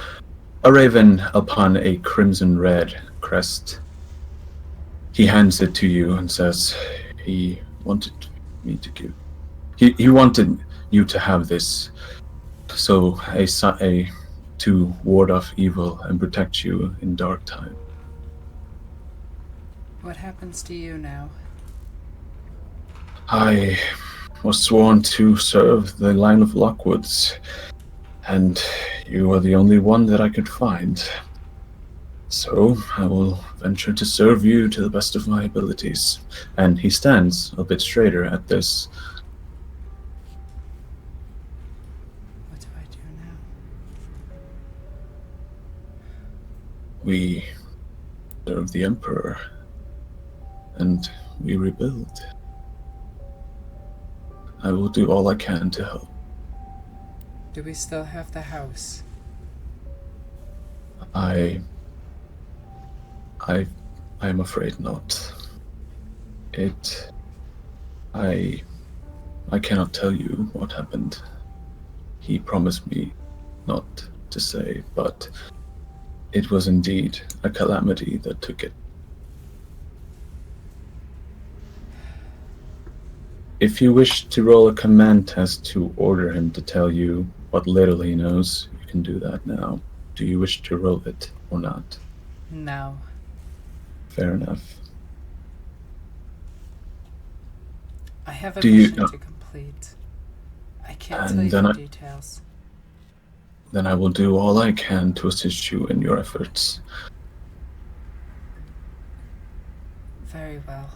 A raven upon a crimson red crest. He hands it to you and says he wanted me to give. He wanted you to have this, so to ward off evil and protect you in dark time. What happens to you now? I was sworn to serve the line of Lockwoods, and you are the only one that I could find. So I will venture to serve you to the best of my abilities. And he stands a bit straighter at this. What do I do now? We serve the Emperor, and we rebuild. I will do all I can to help. Do we still have the house? I am afraid not. I cannot tell you what happened. He promised me not to say, but it was indeed a calamity that took it. If you wish to roll a command test to order him to tell you what little he knows, you can do that now. Do you wish to roll it or not? No. Fair enough. I have a Do you- mission to complete. I can't And tell you then the I- details. Then I will do all I can to assist you in your efforts. Very well.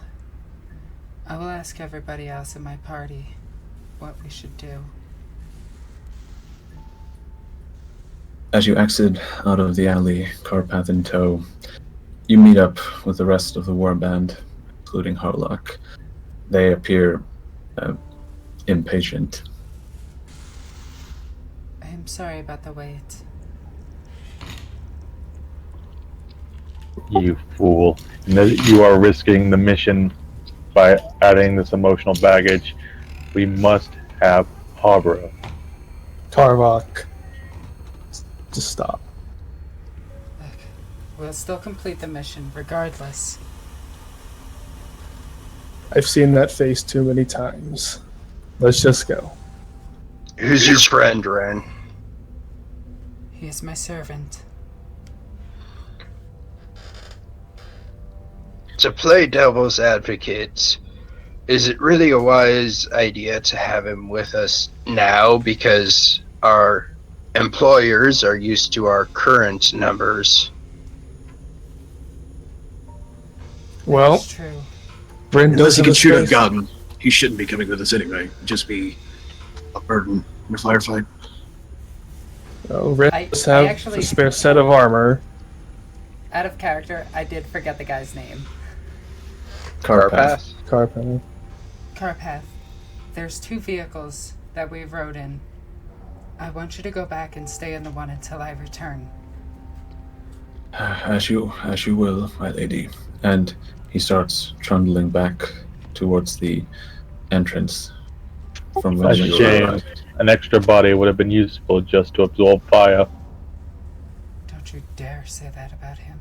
I will ask everybody else in my party what we should do. As you exit out of the alley, car path in tow, you meet up with the rest of the warband, including Harlock. They appear impatient. I am sorry about the wait. You fool. You are risking the mission by adding this emotional baggage. We must have Harborough. Tarvok. Just stop. Look, we'll still complete the mission regardless. I've seen that face too many times. Let's just go. Who's your friend, Ren? He is my servant. To play devil's advocate, is it really a wise idea to have him with us now because our employers are used to our current numbers? Well, It's true. Bryn Unless he doesn't can shoot a space. gun, he shouldn't be coming with us anyway. It'd just be a burden in a firefight. Oh, Ren I does have actually- a spare set of armor. Out of character, I did forget the guy's name. Carpath? Carpen. Carpath. There's 2 vehicles that we rode in. I want you to go back and stay in the one until I return. As you will, my lady. And he starts trundling back towards the entrance from when That's a you shame. arrived. An extra body would have been useful just to absorb fire. Don't you dare say that about him.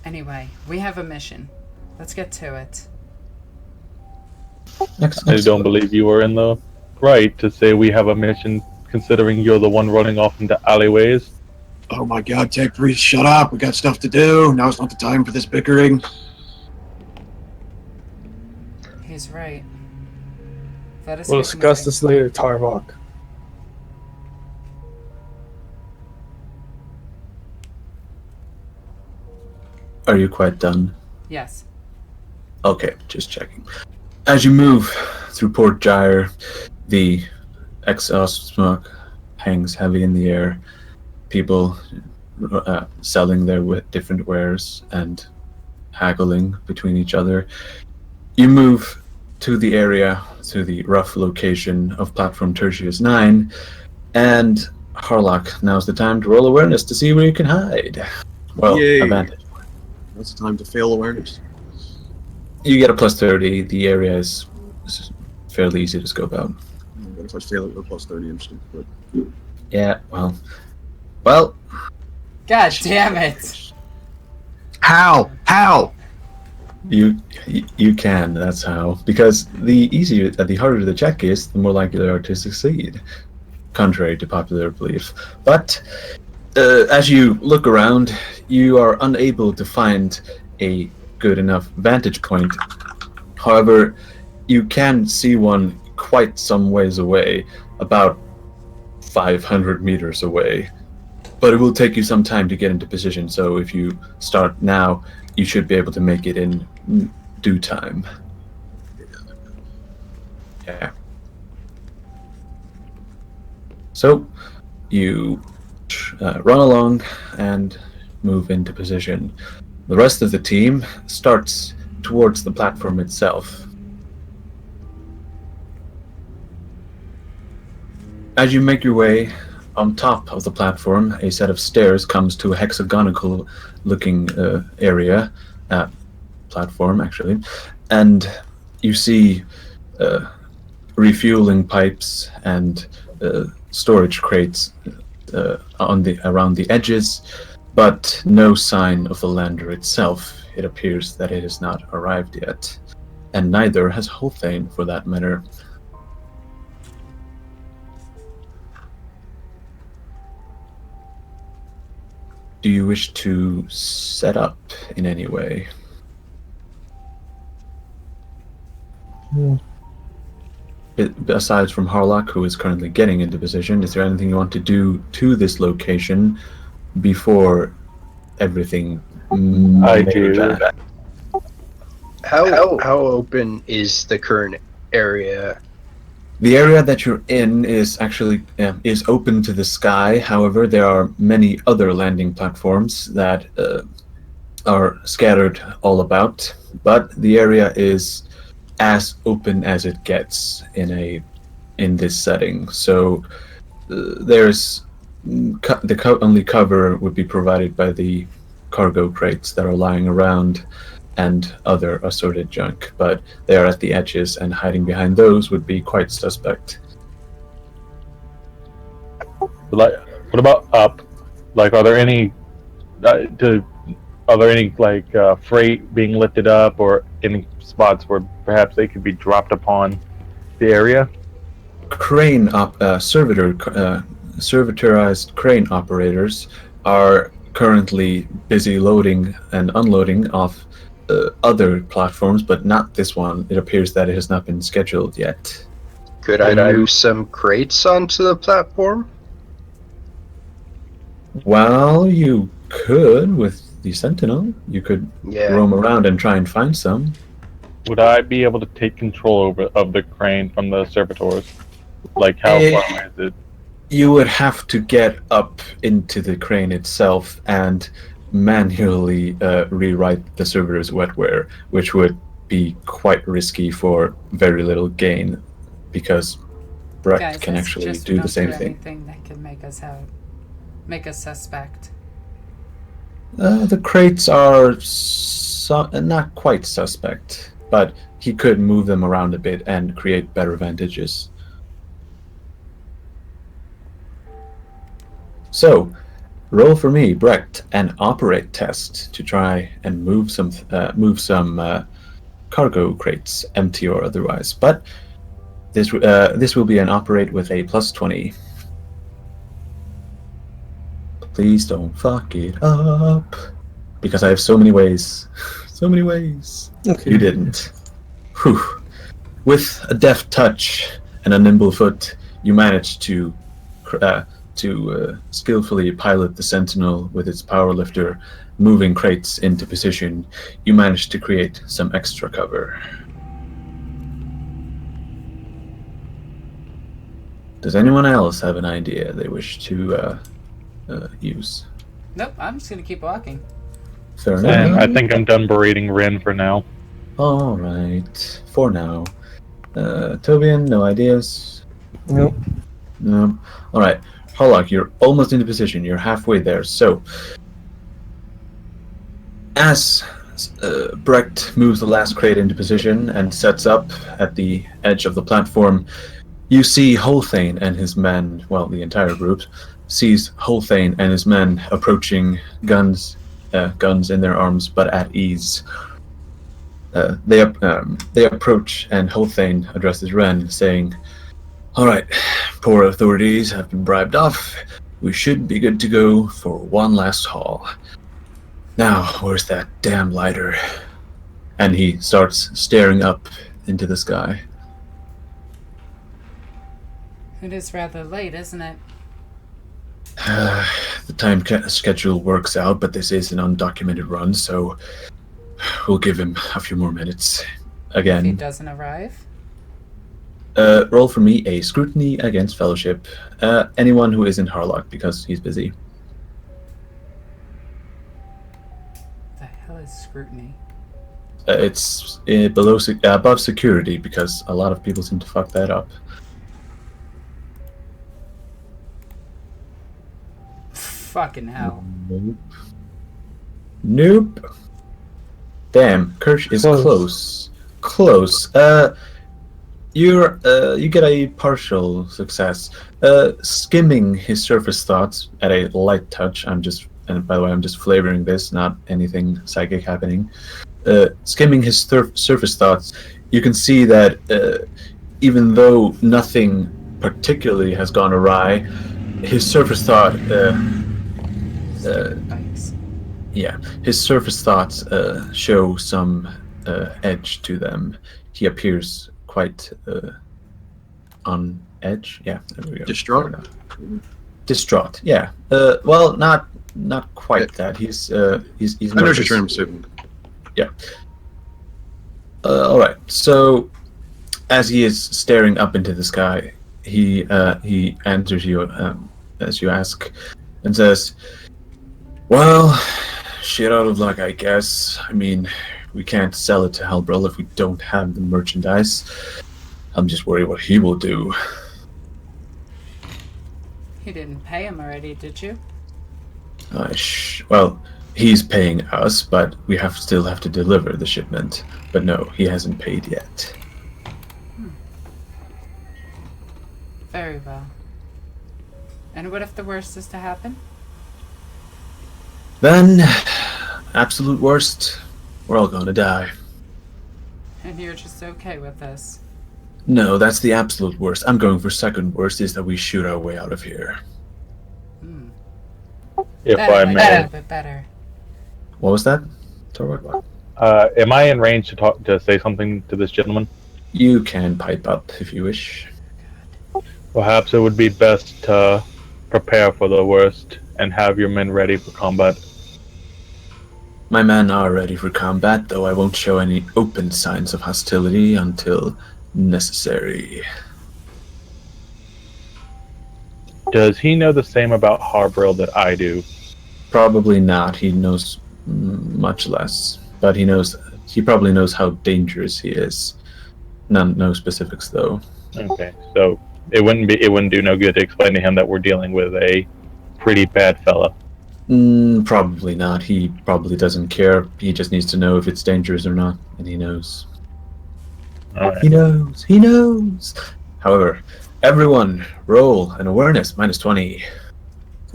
Anyway, we have a mission. Let's get to it. I don't believe you were in the right to say we have a mission, considering you're the one running off into alleyways. Oh my god, Tech Priest, shut up. We got stuff to do. Now's not the time for this bickering. He's right. Let us We'll get discuss moving. this later, Tarvok. Are you quite done? Yes. Okay, just checking. As you move through Port Gyre, the exhaust smoke hangs heavy in the air. People selling their different wares and haggling between each other. You move to the area, to the rough location of platform Tertius 9, and Harlock, now's the time to roll awareness to see where you can hide. Well, Yay. advantage. That's the time to fail awareness. You get a plus 30. The area is fairly easy to scope out. But if I fail it with a plus 30, I'm stupid. Yeah, well. God damn it! How? You can. That's how. Because the harder the check is, the more likely they are to succeed, contrary to popular belief. But as you look around, you are unable to find a good enough vantage point. However, you can see one quite some ways away, about 500 meters away. But it will take you some time to get into position, so if you start now, you should be able to make it in due time. Yeah. So, you run along and move into position. The rest of the team starts towards the platform itself. As you make your way on top of the platform, a set of stairs comes to a hexagonal-looking area, platform actually, and you see refueling pipes and storage crates around the edges, but no sign of the lander itself. It appears that it has not arrived yet, and neither has Hulthane, for that matter. Do you wish to set up in any way? Aside from Harlock, who is currently getting into position, is there anything you want to do to this location before everything? I do. How open is the current area? The area that you're in is actually is open to the sky. However, there are many other landing platforms that are scattered all about. But the area is as open as it gets in this setting. So there's only cover would be provided by the cargo crates that are lying around and other assorted junk, but they are at the edges, and hiding behind those would be quite suspect. Like, what about up? Like, are there any freight being lifted up, or any spots where perhaps they could be dropped upon the area? Servitorized crane operators are currently busy loading and unloading off other platforms, but not this one. It appears that it has not been scheduled yet. Could I move some crates onto the platform? Well, you could with the Sentinel. You could roam around and try and find some. Would I be able to take control of the crane from the servitors? Like, how far away is it? You would have to get up into the crane itself and manually rewrite the server's wetware, which would be quite risky for very little gain, because Brett can actually do the same thing. Anything that can make us suspect. The crates are not quite suspect, but he could move them around a bit and create better vantages. So, roll for me, Brecht, an operate test to try and move some cargo crates, empty or otherwise. But this will be an operate with a plus 20. Please don't fuck it up, because I have so many ways. So many ways. Okay. You didn't. Whew. With a deft touch and a nimble foot, you managed to skillfully pilot the Sentinel with its power lifter, moving crates into position. You managed to create some extra cover. Does anyone else have an idea they wish to use? Nope, I'm just gonna keep walking. Fair And enough. I think I'm done berating Rin for now. Alright. For now. Tobian, no ideas? Nope. No. Alright. Harlock, you're almost into position. You're halfway there. So, as Brecht moves the last crate into position and sets up at the edge of the platform, you see Holthane and his men, well, the entire group, sees Holthane and his men approaching, guns in their arms, but at ease. They approach, and Holthane addresses Ren, saying, "Alright, poor authorities have been bribed off. We should be good to go for one last haul. Now, where's that damn lighter?" And he starts staring up into the sky. It is rather late, isn't it? The time schedule works out, but this is an undocumented run, so we'll give him a few more minutes. If he Again, doesn't arrive. roll for me a scrutiny against fellowship. Anyone who isn't Harlock, because he's busy. The hell is scrutiny? It's above security, because a lot of people seem to fuck that up. Fucking hell. Nope. Damn, Kirsch is close. Close. You get a partial success. Skimming his surface thoughts at a light touch. And by the way, I'm just flavoring this, not anything psychic happening. Skimming his surface thoughts, you can see that even though nothing particularly has gone awry, his surface thought. Thanks. Yeah, his surface thoughts show some edge to them. He appears quite on edge. Yeah, there we go. Distraught? Distraught. Yeah. Well, not quite that. He's I know what you're nervous. trying to say. Yeah. All right. So, as he is staring up into the sky, he answers you as you ask, and says, "Well, shit out of luck, I guess. I mean, we can't sell it to Helbril if we don't have the merchandise. I'm just worried what he will do." You didn't pay him already, did you? Well, he's paying us, but we still have to deliver the shipment. But no, he hasn't paid yet. Very well. And what if the worst is to happen? Then, absolute worst, we're all gonna die. And you're just okay with this? No, that's the absolute worst. I'm going for second worst, is that we shoot our way out of here. If That I might be a may, little bit better. What was that? Torvald? am I in range to say something to this gentleman? You can pipe up if you wish. Perhaps it would be best to prepare for the worst and have your men ready for combat. My men are ready for combat, though I won't show any open signs of hostility until necessary. Does he know the same about Harbril that I do? Probably not. He knows much less, but he probably knows how dangerous he is. No specifics though. Okay, so it wouldn't do no good to explain to him that we're dealing with a pretty bad fella. Probably not. He probably doesn't care. He just needs to know if it's dangerous or not, and he knows. All right. He knows. He knows. However, everyone roll an awareness -20.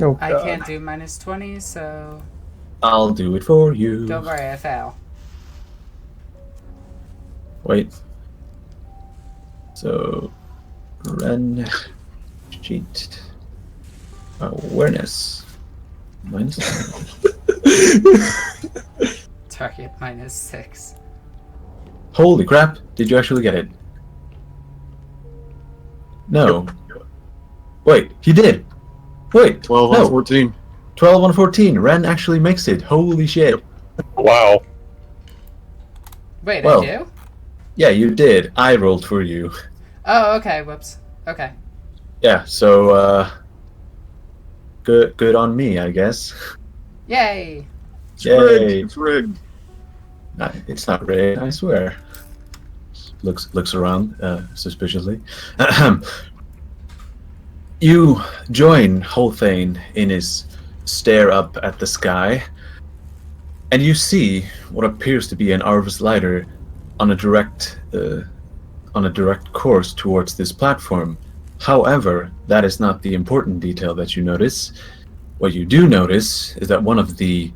Oh, I God. can't do -20, so I'll do it for you. don't worry, I fail. Wait. So, Ren, cheat, awareness, -20. Target -6. Holy crap! Did you actually get it? No. Wait, he did. Wait, 12 no. on 14. 12 on 14. Ren actually makes it. Holy shit. Wow. Wait, Well. I do? Yeah, you did. I rolled for you. Oh, okay, whoops. Okay. Yeah, so, good on me, I guess. Yay! It's rigged. Yay. It's rigged. It's not rigged, I swear. Looks around suspiciously. You join Holthane in his stare up at the sky, and you see what appears to be an Arvis lighter on a direct course towards this platform. However, that is not the important detail that you notice. What you do notice is that one of the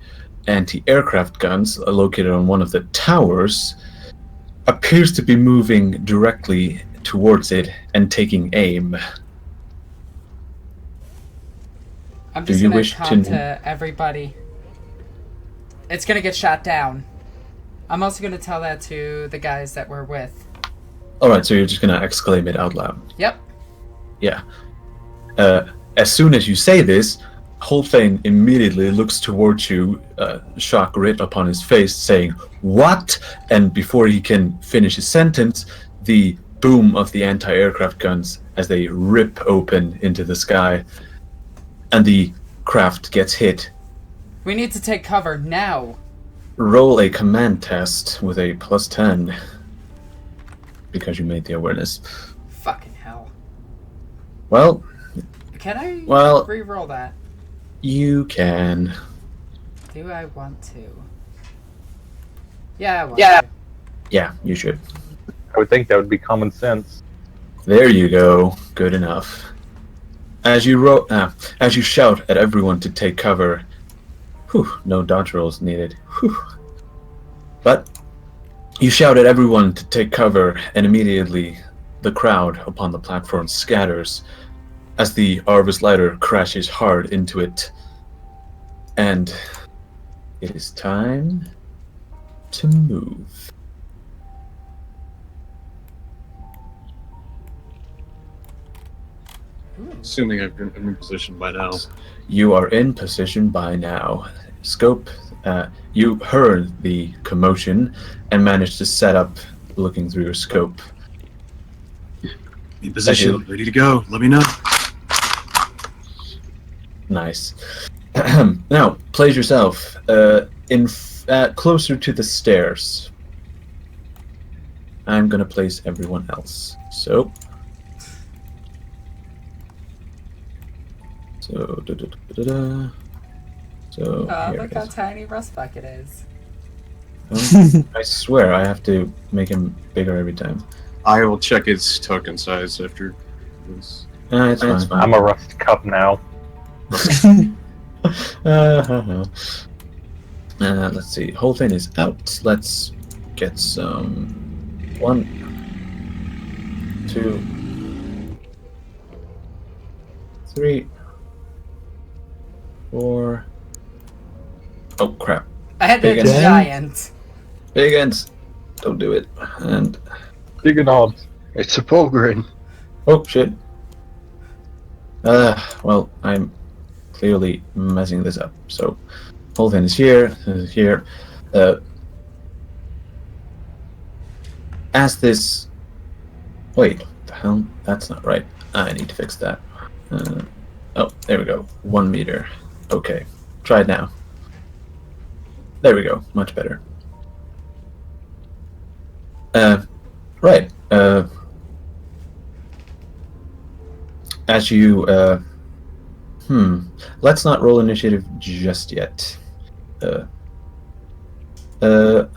anti-aircraft guns located on one of the towers appears to be moving directly towards it and taking aim. I'm Do just you gonna wish talk to- to everybody. It's gonna get shot down. I'm also gonna tell that to the guys that we're with. Alright, so you're just gonna exclaim it out loud. Yep. Yeah. As soon as you say this, Holthane immediately looks towards you, shock writ upon his face, saying, "What?" And before he can finish his sentence, the boom of the anti-aircraft guns as they rip open into the sky, and the craft gets hit. We need to take cover now. Roll a command test with a +10, because you made the awareness. Fucking hell. Well, Can I Well- re-roll that? you can. Do I want to? Yeah, I want to. Yeah, you should. I would think that would be common sense. There you go. Good enough. As you shout at everyone to take cover, no dodge rolls needed. But you shout at everyone to take cover, and immediately the crowd upon the platform scatters as the Arvis lighter crashes hard into it. And it is time to move. Assuming I'm in position by now. You are in position by now. Scope, you heard the commotion and managed to set up looking through your scope. In position, ready to go. Let me know. Nice. Now, place yourself closer to the stairs. I'm gonna place everyone else. So, So Oh, here look it how is. tiny Rust Bucket is. I swear I have to make him bigger every time. I will check its token size after this. It's fine. I'm a rust cup now. Let's see. Whole thing is out. Let's get some. 1, 2, 3, 4. Oh crap! I had Big a ants. giant. Big ants. Don't do it. And Big knobs. It's a Pogrin. oh shit. Well, I'm clearly messing this up. So, whole thing is here. This is here. As this. Wait, the hell? That's not right. I need to fix that. Oh, there we go. 1 meter. Okay. Try it now. There we go. Much better. Right. As you, let's not roll initiative just yet. I'm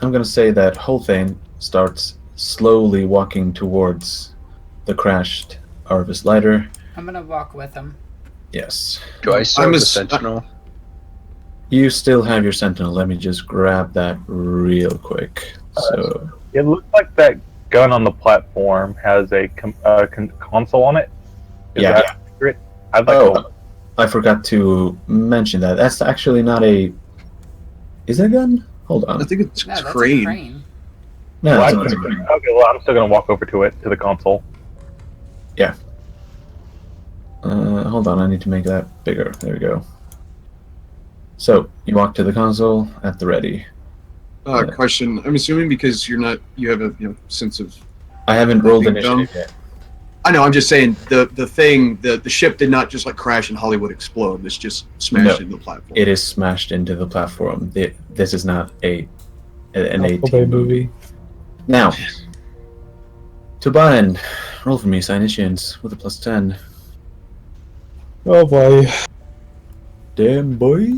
gonna say that whole thing starts slowly walking towards the crashed Arvis lighter. I'm gonna walk with him. Yes. Do I still I'm have a the Sentinel? You still have your sentinel. Let me just grab that real quick. So, It looks like that gun on the platform has a console on it. Is Yeah. that accurate? I'd like to. I forgot to mention that. That's actually not a. Is it a gun? Hold on. I think it's No, that's crane. a crane. No, Well, it's I'm not a still- crane. okay, well, I'm still gonna walk over to it, to the console. Hold on, I need to make that bigger. There we go. So you walk to the console at the ready. Question. I'm assuming because you have a sense of. I haven't rolled Nothing initiative yet. I know. I'm just saying the ship did not just like crash and Hollywood explode. This just smashed into the platform. It is smashed into the platform. This is not an Alphabet 18 movie. Now, Tobian, roll for me, Cynicians, with a +10. Oh boy. Damn boy.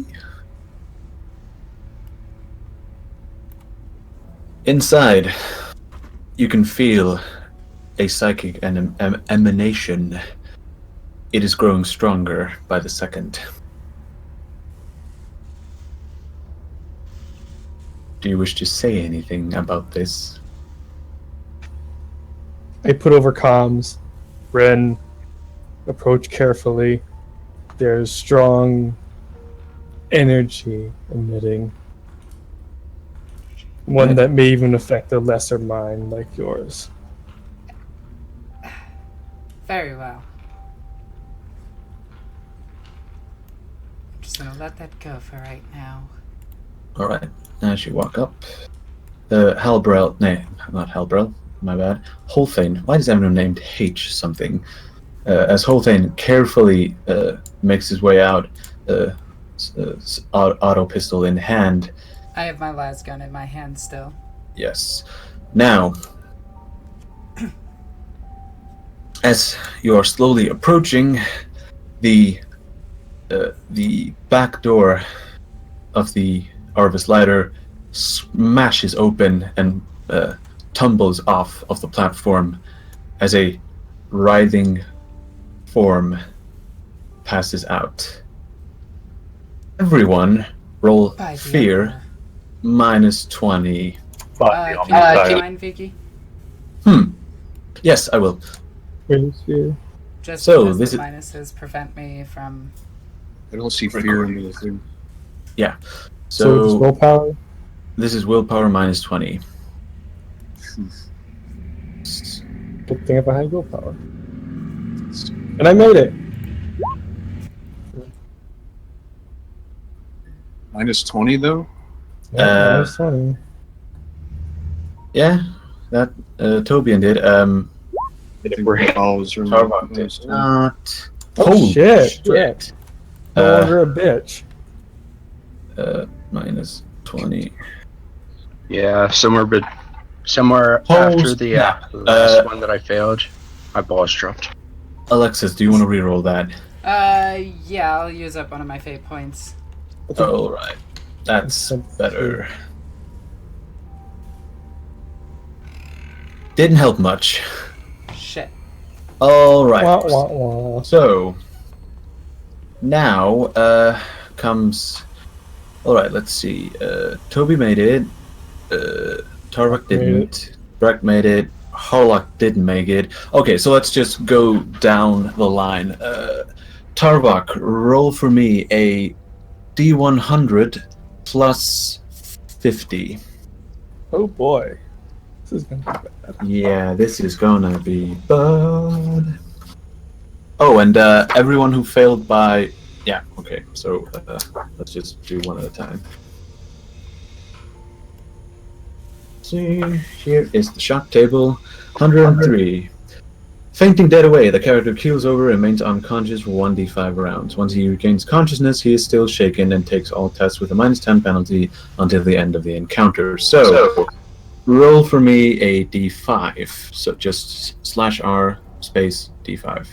Inside, you can feel a psychic emanation. It is growing stronger by the second. Do you wish to say anything about this? I put over comms. Ren, approach carefully. There's strong energy emitting. One that may even affect a lesser mind like yours. Very well. I'm just gonna let that go for right now. Alright, as you walk up, Halbrel, not Halbrel, my bad, Holthane, why is everyone named H something? As Holthane carefully makes his way out, auto pistol in hand. I have my las gun in my hand still. Yes. Now, as you are slowly approaching, the back door of the Arvis ladder smashes open and tumbles off of the platform as a writhing form passes out. Everyone roll By the fear -20. Can you join, Vicky? Yes, I will. Just So, because this the is- minuses prevent me from... I don't see fear in the thing. Yeah. So it's So willpower? this is willpower -20. Good thing if I had willpower. And I made it! -20 though. Yeah, minus 20. Yeah, that Tobian did. Balls or Tarvok did not. Oh, Holy shit! Yeah. No longer a bitch. -20. Yeah, somewhere Oh, after the snap. last one that I failed, my balls dropped. Alexis, do you want to reroll that? Yeah, I'll use up one of my fate points. All right, that's better. Didn't help much. Shit. All right. Wah, wah, wah. So now comes. All right, let's see. Toby made it. Tarvok didn't. Breck made it. Harlock didn't make it. Okay, so let's just go down the line. Tarvok, roll for me a D100 plus 50. Oh boy. This is gonna be bad. Yeah, this is gonna be bad. Oh, and everyone who failed by... Yeah, okay, so let's just do one at a time. See, here is the shock table. 103. Fainting dead away, the character keels over and remains unconscious for 1d5 rounds. Once he regains consciousness, he is still shaken and takes all tests with a -10 penalty until the end of the encounter. So roll for me a d5. So just /r space d5.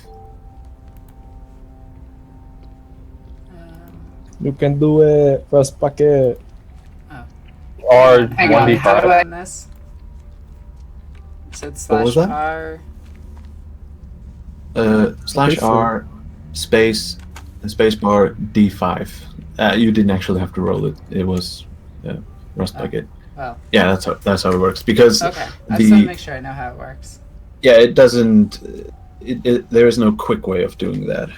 You can do it. First bucket. R Hang on, how do 1d5. I run this? So it's What was that? /r. /r space and spacebar d5. You didn't actually have to roll it. It was Rust Bucket. Well, Yeah, that's how it works. Because okay. I just want to make sure I know how it works. yeah, it doesn't. There is no quick way of doing that.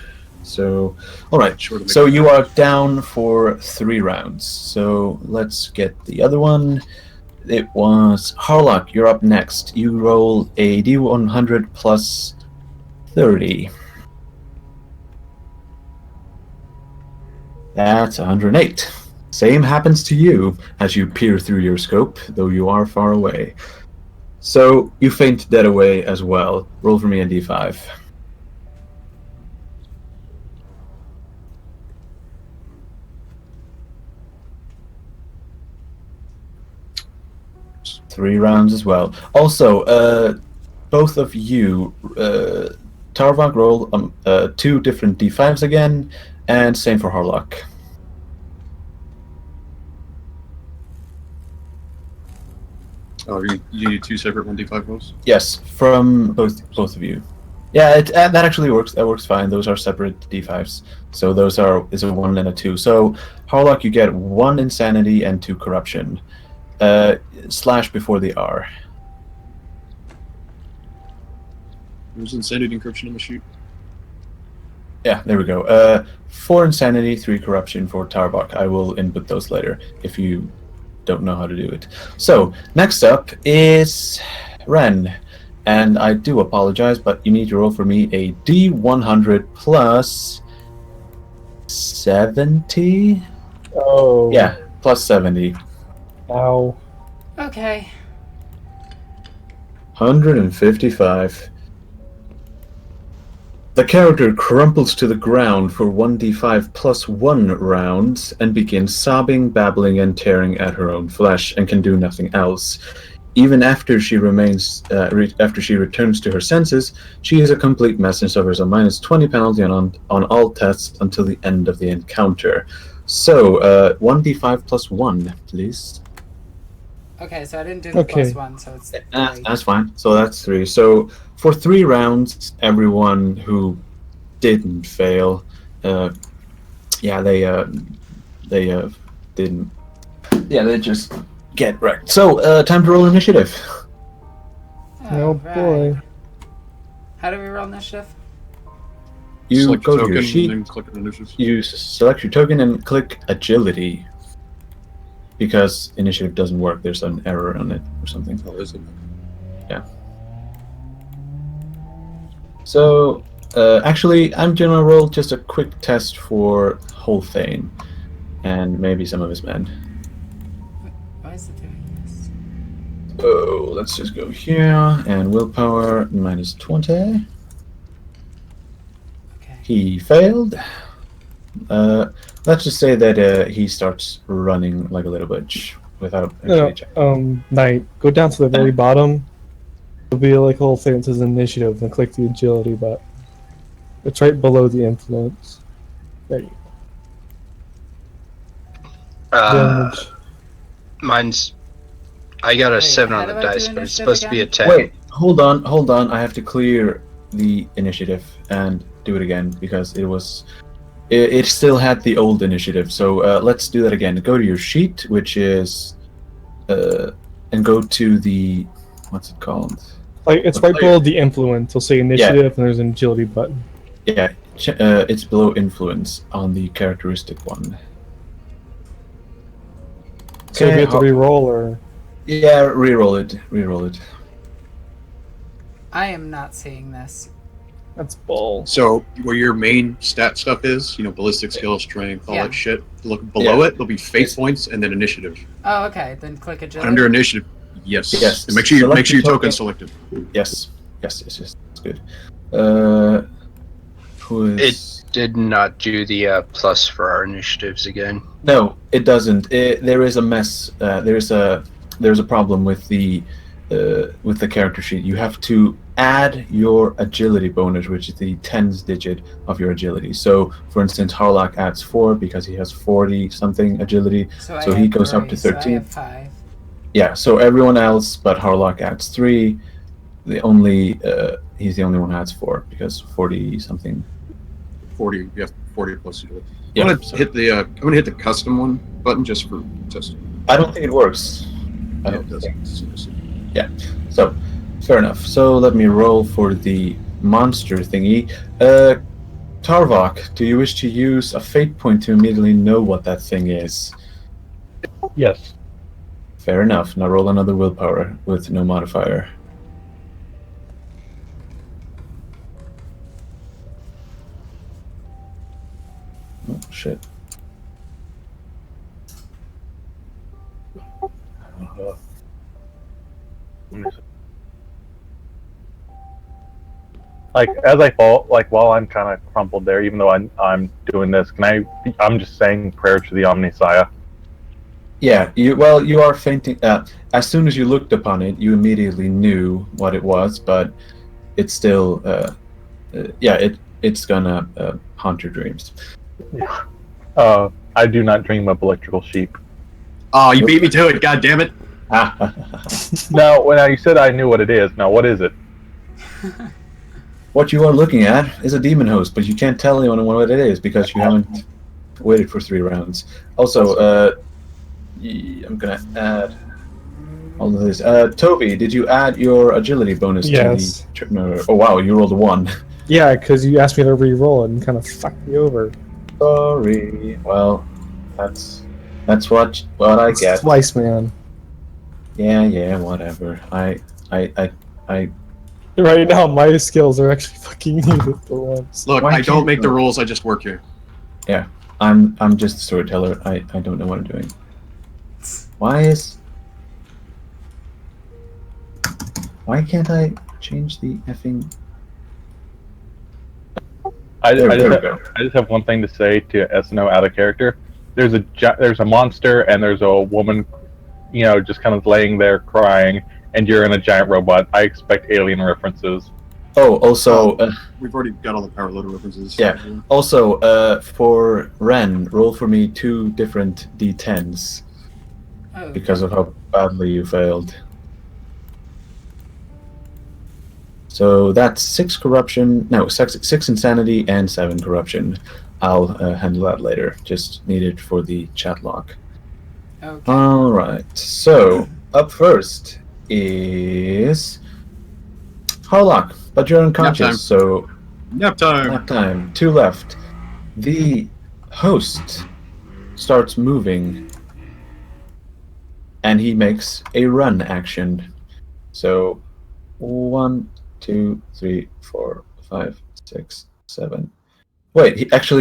So, all right. So you are down for 3 rounds. So let's get the other one. It was Harlock. You're up next. You roll a D100 plus 30. That's 108. Same happens to you as you peer through your scope, though you are far away. So you faint dead away as well. Roll for me a d5. Three rounds as well. Also, both of you, Tarvok, roll 2 different d5s again, and same for Harlock. Oh, you need 2 separate 1d5 rolls? Yes, from both of you. Yeah, that actually works. That works fine. Those are separate d5s. So those is a 1 and a 2. So Harlock, you get 1 insanity and 2 corruption. Slash before the R. There's insanity encryption on the sheet. Yeah, there we go. 4 insanity, 3 corruption for Tarvok. I will input those later if you don't know how to do it. So next up is Ren, and I do apologize, but you need to roll for me a D100 plus 70. Oh. Yeah, plus 70. Ow. Okay. 155. The character crumples to the ground for 1d5 plus 1 rounds and begins sobbing, babbling, and tearing at her own flesh, and can do nothing else. Even after she after she returns to her senses, she is a complete mess and suffers a minus 20 penalty on all tests until the end of the encounter. So, 1d5 plus 1, please. Okay, so I didn't do the Okay. plus 1, so it's 3. That's fine. So that's 3. So for 3 rounds, everyone who didn't fail, they didn't. Yeah, they just get wrecked. So time to roll initiative. Oh boy. How do we roll initiative? You Select go your to your token sheet. and then click on initiatives. You select your token and click agility. Because initiative doesn't work, there's an error on it or something. Oh, is it? Yeah. So, actually, I'm gonna roll just a quick test for Holthane and maybe some of his men. Why is it doing this? So, let's just go here, and willpower minus 20. Okay. He failed. Let's just say that he starts running like a little bitch without actually checking. Knight, go down to the very bottom. There'll be like a little thing that says initiative, and click the agility button. It's right below the influence. There you go. Damage. Mine's. I got a Wait, 7 how on the do I do dice, but it's initiative supposed to be a again? 10. Wait, hold on. I have to clear the initiative and do it again because it still had the old initiative. So let's do that again. Go to your sheet, which is, and go to the, what's it called? Like it's right below the influence. It'll say initiative, and there's an agility button. Yeah, it's below influence on the characteristic one. So you have to re-roll, or Yeah, re-roll it. I am not seeing this. that's bull. So where your main stat stuff is, ballistic skill, strength, all Yeah. that shit. Look below Yeah. it. There'll be fate points and then initiative. Oh, okay. Then click agility. Under initiative, yes. Yes. And make sure Select your the token. token's selected. Yes, it's good. Who is? It did not do the plus for our initiatives again. No, it doesn't. There is a mess. There's a problem with the character sheet. You have to add your agility bonus, which is the 10th digit of your agility. So, for instance, Harlock adds 4 because he has 40 something agility. So he have goes up 3, to so I 13. have 5. Yeah. So everyone else but Harlock adds 3. He's the only one who adds 4 because 40 something. 40, yeah, 40 plus agility. Yeah, I'm gonna hit the custom one button just for testing. I don't think it works. I Yeah, don't it does. think. So, fair enough. So let me roll for the monster thingy. Tarvok, do you wish to use a fate point to immediately know what that thing is? Yes. Fair enough. Now roll another willpower with no modifier. Oh, shit. like as I fall, like while I'm kind of crumpled there, even though I'm doing this, I'm just saying prayer to the Omnissiah. Yeah, you are fainting. As soon as you looked upon it, you immediately knew what it was, but it's still, it's gonna haunt your dreams. Yeah. I do not dream of electrical sheep. Oh, you beat me to it, god damn it. Now, when you said I knew what it is, now what is it? What you are looking at is a demon host, but you can't tell anyone what it is because you haven't waited for 3 rounds. Also, I'm gonna add all of this. Toby, did you add your agility bonus Yes. to the... No, oh wow, you rolled a 1. Yeah, because you asked me to re-roll it and kind of fucked me over. Sorry. Well, that's what I get. Twice, man. Yeah, whatever. I Right now, my skills are actually fucking needed for once. Look, Why I don't can't make the you- rules, I just work here. I'm just a storyteller. I don't know what I'm doing. Why can't I change the effing... I There we just go. have one thing to say to SNO out of character. There's a monster and there's a woman, just kind of laying there crying, and you're in a giant robot. I expect alien references. Oh, also, We've already got all the power loader references. Yeah. also, for Ren, roll for me 2 different d10s Oh, because of how badly you failed. So that's 6 corruption, no, 6 insanity and 7 corruption. I'll handle that later. Just need it for the chat lock. okay. Alright, so up first is Harlock, but you're unconscious, time. so Nap time. nap time. 2 left. The host starts moving and he makes a run action. So 1, 2, 3, 4, 5, 6, 7. Wait,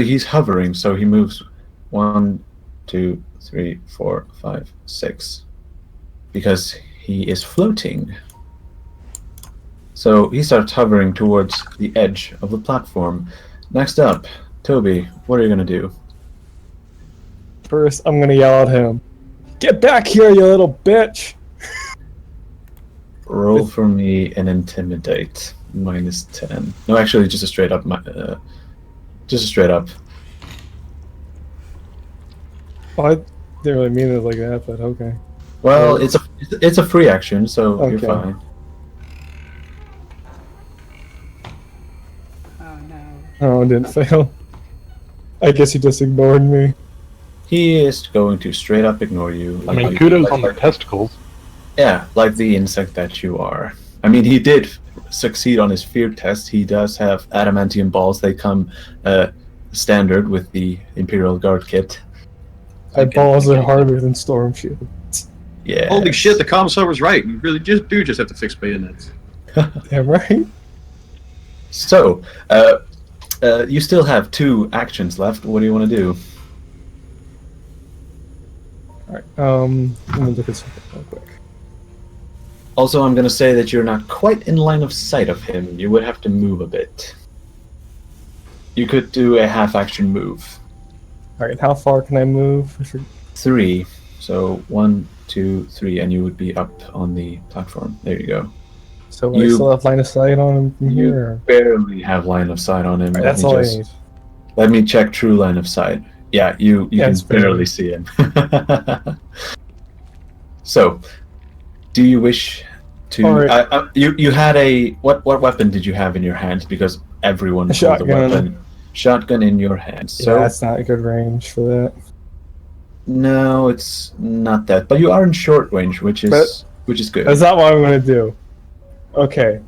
he's hovering, so he moves 1, 2, 3, 4, 5, 6. Because he is floating. So he starts hovering towards the edge of the platform. Next up, Toby, what are you gonna do? First, I'm gonna yell at him. Get back here, you little bitch! Roll for me an intimidate. -10. No, actually, just a straight up. Just a straight up. Well, I didn't really mean it like that, but okay. Well, it's a free action, so you're Okay. fine. Oh no. Oh, I didn't fail. I guess he just ignored me. He is going to straight up ignore you. I mean, you- kudos on their testicles. Yeah, like the insect that you are. I mean, he did succeed on his fear test. He does have adamantium balls. They come standard with the Imperial Guard kit. My balls are harder than storm shield. Yeah. Holy shit, the commissar was right. You really just have to fix bayonets. Damn right. So, you still have 2 actions left. What do you want to do? Alright, let me look at something real quick. Also, I'm going to say that you're not quite in line of sight of him. You would have to move a bit. You could do a half-action move. Alright, how far can I move? 3. So 1, 2, 3, and you would be up on the platform. There you go. So I still have line of sight on him from You here? barely have line of sight on him. Alright, that's all I need. Let me check true line of sight. Yeah, you can it's barely see him. So, do you wish to? Alright. You had a what weapon did you have in your hands? Because everyone A pulled a shotgun. weapon. Shotgun in your hands. Yeah, So that's not a good range for that. no, it's not that. But you are in short range, which is good. That's not what I'm going to do. Okay,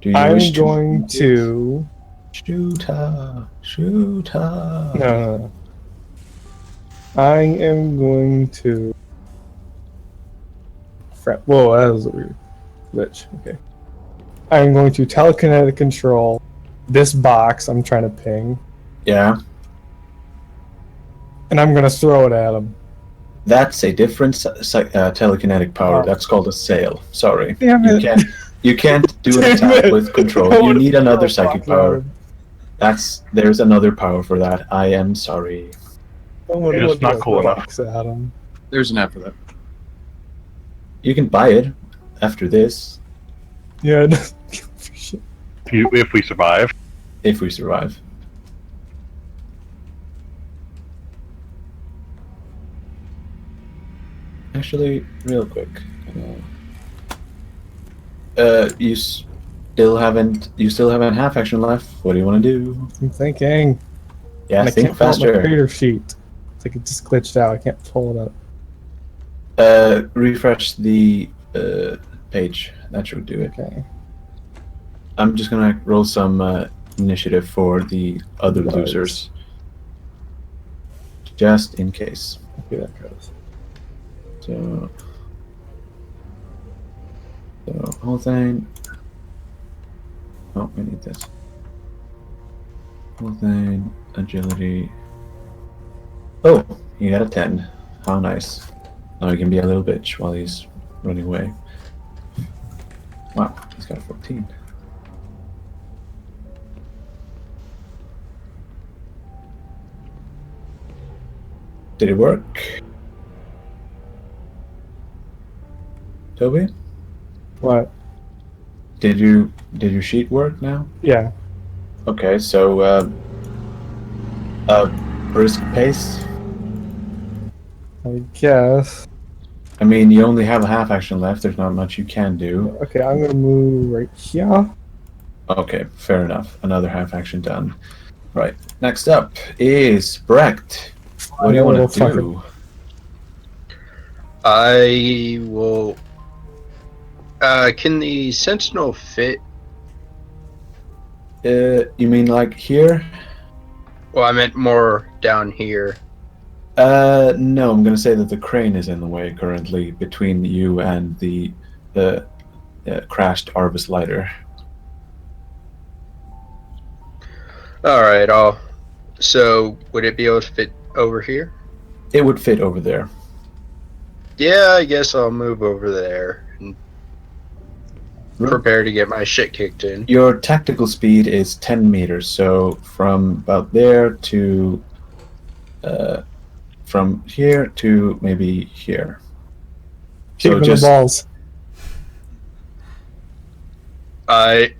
Do you I'm wish going to... shoot her? Shoot her. No. I am going to... Whoa, that was a weird glitch. Okay. I'm going to telekinetic control this box I'm trying to ping, Yeah. and I'm going to throw it at him. That's a different telekinetic power. Oh. That's called a sail. Sorry. Damn You it. can't You can't do an attack with control. You need another psychic power. There's another power for that. I am sorry. You're just not cool enough. Adam. There's an app for that. You can buy it after this. Yeah. If we survive. If we survive. Actually, real quick. You still haven't half action left. What do you want to do? I'm thinking. Yeah, and I think can't pull up my faster. creator sheet. It's like it just glitched out. I can't pull it up. Refresh the page. That should do it. Okay. I'm just gonna roll some initiative for the other losers, just in case. Okay, that goes. So whole thing. Oh, we need this. Whole thing, agility. Oh, he got a 10. How nice. Now he can be a little bitch while he's running away. Wow, he's got a 14. Did it work? Toby? What? Did your sheet work now? Yeah. Okay, so brisk pace. I guess. I mean, you only have a half action left. There's not much you can do. Okay, I'm gonna move right here. Okay, fair enough. Another half action done. Right. Next up is Brecht. What do you want to do? I will. Can the Sentinel fit? You mean like here? Well, I meant more down here. No, I'm gonna say that the crane is in the way currently between you and the crashed Arbus lighter. All right, So, would it be able to fit over here? It would fit over there. Yeah, I guess I'll move over there and prepare to get my shit kicked in. Your tactical speed is 10 meters, so from about there to from here to maybe here. Kick So him in just the balls. I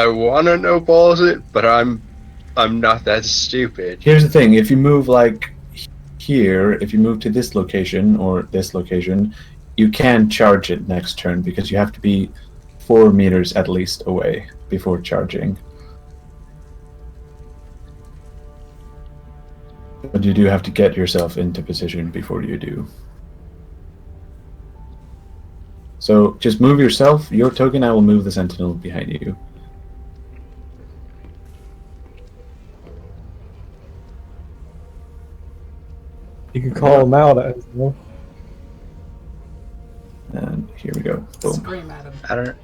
want to no balls it, but I'm not that stupid. here's the thing: if you move like here, if you move to this location or this location, you can charge it next turn because you have to be 4 meters at least away before charging. But you do have to get yourself into position before you do. So just move yourself, your token, I will move the sentinel behind you. You can call him out as well. And here we go. Boom. Scream at him.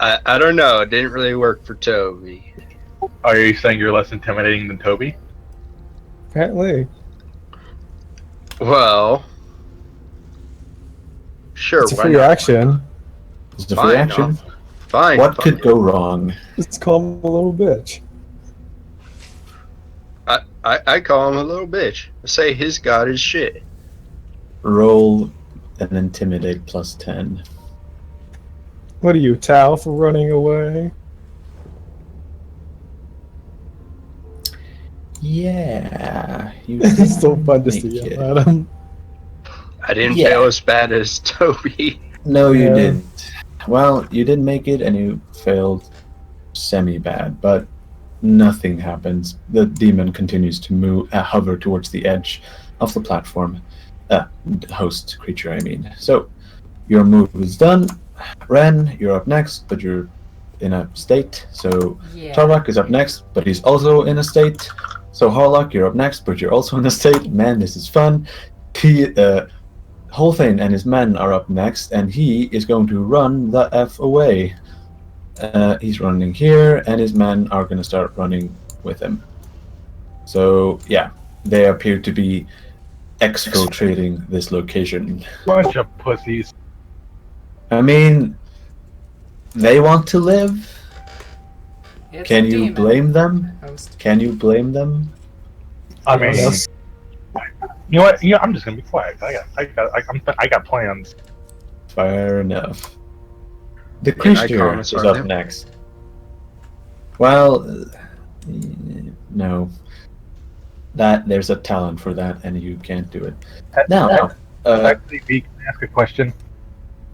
I don't know. It didn't really work for Toby. Are you saying you're less intimidating than Toby? Apparently. Well, sure. It's a why free not? action. It's a free action. Fine. What fine. could go wrong? Just call him a little bitch. I call him a little bitch. I say his god is shit. Roll an intimidate plus 10. What are you, Tao, for running away? Yeah. You It's so fun to make see it. you, Adam. I didn't Yeah. fail as bad as Toby. No, you Yeah. didn't. Well, you didn't make it, and you failed semi-bad, but nothing happens. The demon continues to move, hover towards the edge of the platform. Host creature, I mean. So, your move is done. Ren, you're up next, but you're in a state. So, Yeah. Tarvak is up next, but he's also in a state. So, Harlock, you're up next, but you're also in a state. Man, this is fun. Holthane and his men are up next, and he is going to run the F away. He's running here, and his men are going to start running with him. So, yeah, they appear to be exfiltrating this location. Bunch of pussies. I mean, they want to live. It's Can a you demon blame them? host. Can you blame them? I mean, Yes. you know what? I'm just gonna be quiet. I got plans. Fair enough. The I creature promise is on up them. next. Well, no. That there's a talent for that, and you can't do it. Now, Actually, V, can I ask a question?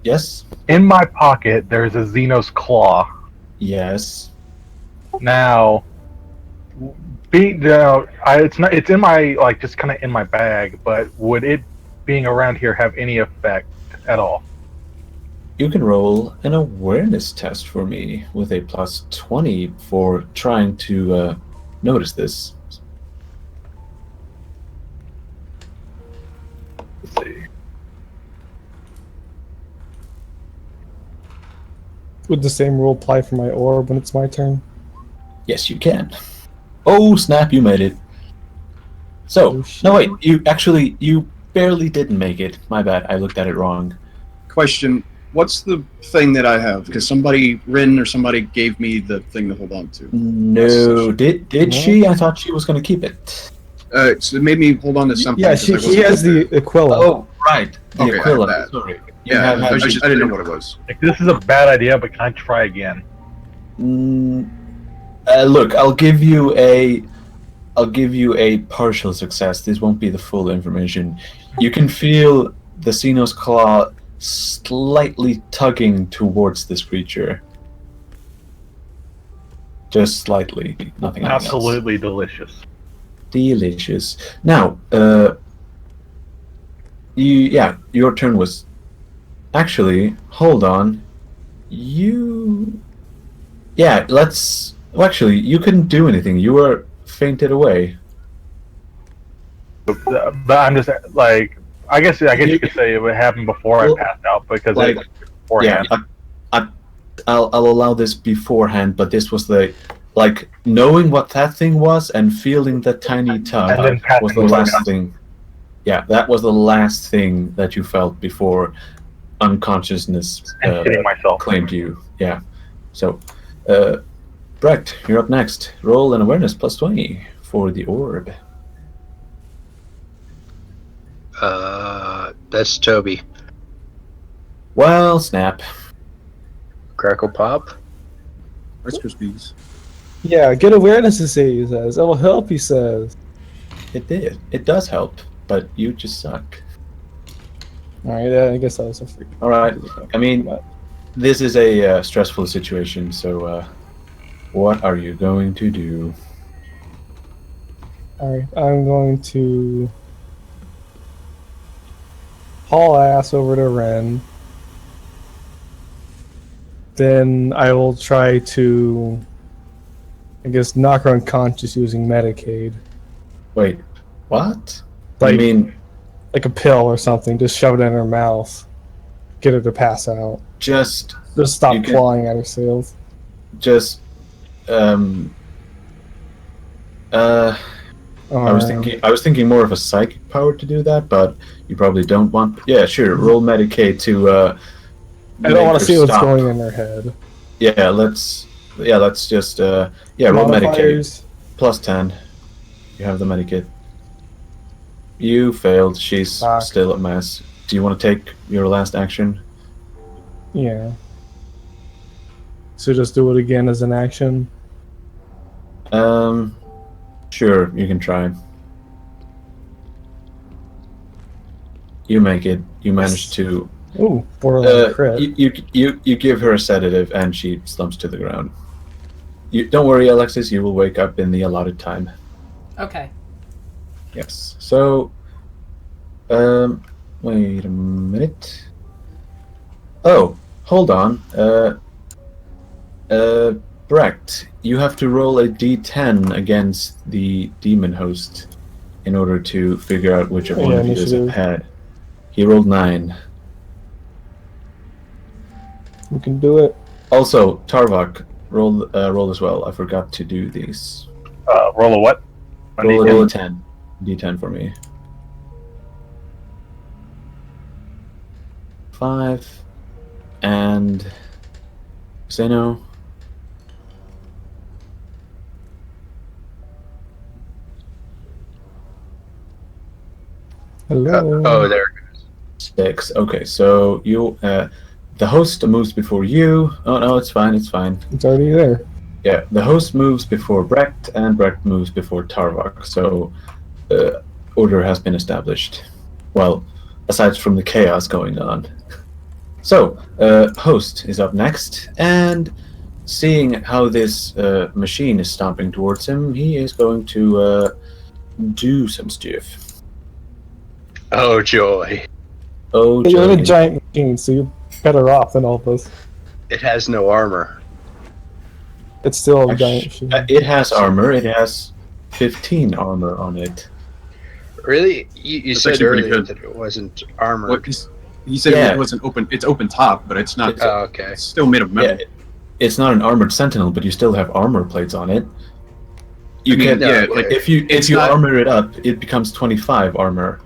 yes, In my pocket, there's a Xenos claw. yes. Now, it's in my just kind of in my bag. But would it being around here have any effect at all? You can roll an awareness test for me with a plus 20 for trying to notice this. Let's see. Would the same rule apply for my orb when it's my turn? Yes, you can. Oh, snap, you made it. So, Oh, shit. no, wait, you barely didn't make it. My bad, I looked at it wrong. Question: what's the thing that I have? Because Rin or somebody gave me the thing to hold on to. No, did she? I thought she was going to keep it. So it made me hold on to something. Yeah, 'cause I he wasn't has sure. the Aquila. Oh, right. The Okay, I have Aquila. that. Sorry. You Yeah, have I had- didn't know what it was. Like, this is a bad idea, but can I try again? Look, I'll give you a partial success. This won't be the full information. You can feel the Xenos claw slightly tugging towards this creature. Just slightly, nothing else. Absolutely delicious. Delicious. Now, your turn was. Actually, hold on. Let's. Well, actually, you couldn't do anything. You were fainted away. But I'm just like, I guess you could say it would happen before Well, I passed out because like, beforehand. I'll allow this beforehand, but this was knowing what that thing was and feeling the tiny tug And then passing was the away. last thing. Yeah, that was the last thing that you felt before unconsciousness and hitting myself. claimed you. Yeah. So, Brecht, you're up next. Roll an awareness plus 20 for the orb. That's Toby. Well, snap. Crackle Pop. Rice Krispies. Yeah, get awareness, he says. It will help, he says. It did. It does help, but you just suck. Alright, I guess that was a free. All right. I mean, this is a stressful situation, so what are you going to do? Alright, I'm going to haul ass over to Ren. Then I will try to, I guess, knock her unconscious using Medicaid. Wait, what? Like- I mean, Like a pill or something, just shove it in her mouth. Get her to pass out. just, Just stop You can- clawing at her sails. I was thinking more of a psychic power to do that, but you probably don't want. Yeah, sure. Roll Medicaid to. I don't want to see what's going in her head. Yeah, let's just. Roll Medicaid Modifiers. plus 10. You have the Medicaid. You failed. She's Fuck. still a mess. Do you want to take your last action? Yeah. So just do it again as an action. Sure, you can try. You make it. You manage to. Ooh, borderline crit. You give her a sedative, and she slumps to the ground. Don't worry, Alexis. You will wake up in the allotted time. Okay. Yes. So, wait a minute. Oh, hold on. Brecht, you have to roll a d10 against the demon host in order to figure out which of one of you is initiative. ahead. He rolled 9. You can do it. Also, Tarvok, roll as well. I forgot to do these. Roll a what? A Roll D10? a 10. D10 for me. 5 and Xeno. Hello. Oh, there. 6. Okay, so you, the host moves before you. Oh no, it's fine. It's fine. It's already there. Yeah, the host moves before Brecht, and Brecht moves before Tarvok. So, order has been established. Well, aside from the chaos going on. So, host is up next, and seeing how this machine is stomping towards him, he is going to do some stuff. Oh, joy. Oh, But you're in a joy. giant machine, so you're better off than all of us. It has no armor. It's still a giant machine. It has armor. It has 15 armor on it. Really? You That's said actually pretty earlier good. that it wasn't armor. What? He said Yeah. it wasn't open. It's open top, but it's not. Oh, okay. It's still made of metal. Yeah, it's not an armored sentinel, but you still have armor plates on it. You I mean, can, yeah, no, like if you not- armor it up, it becomes 25 armor.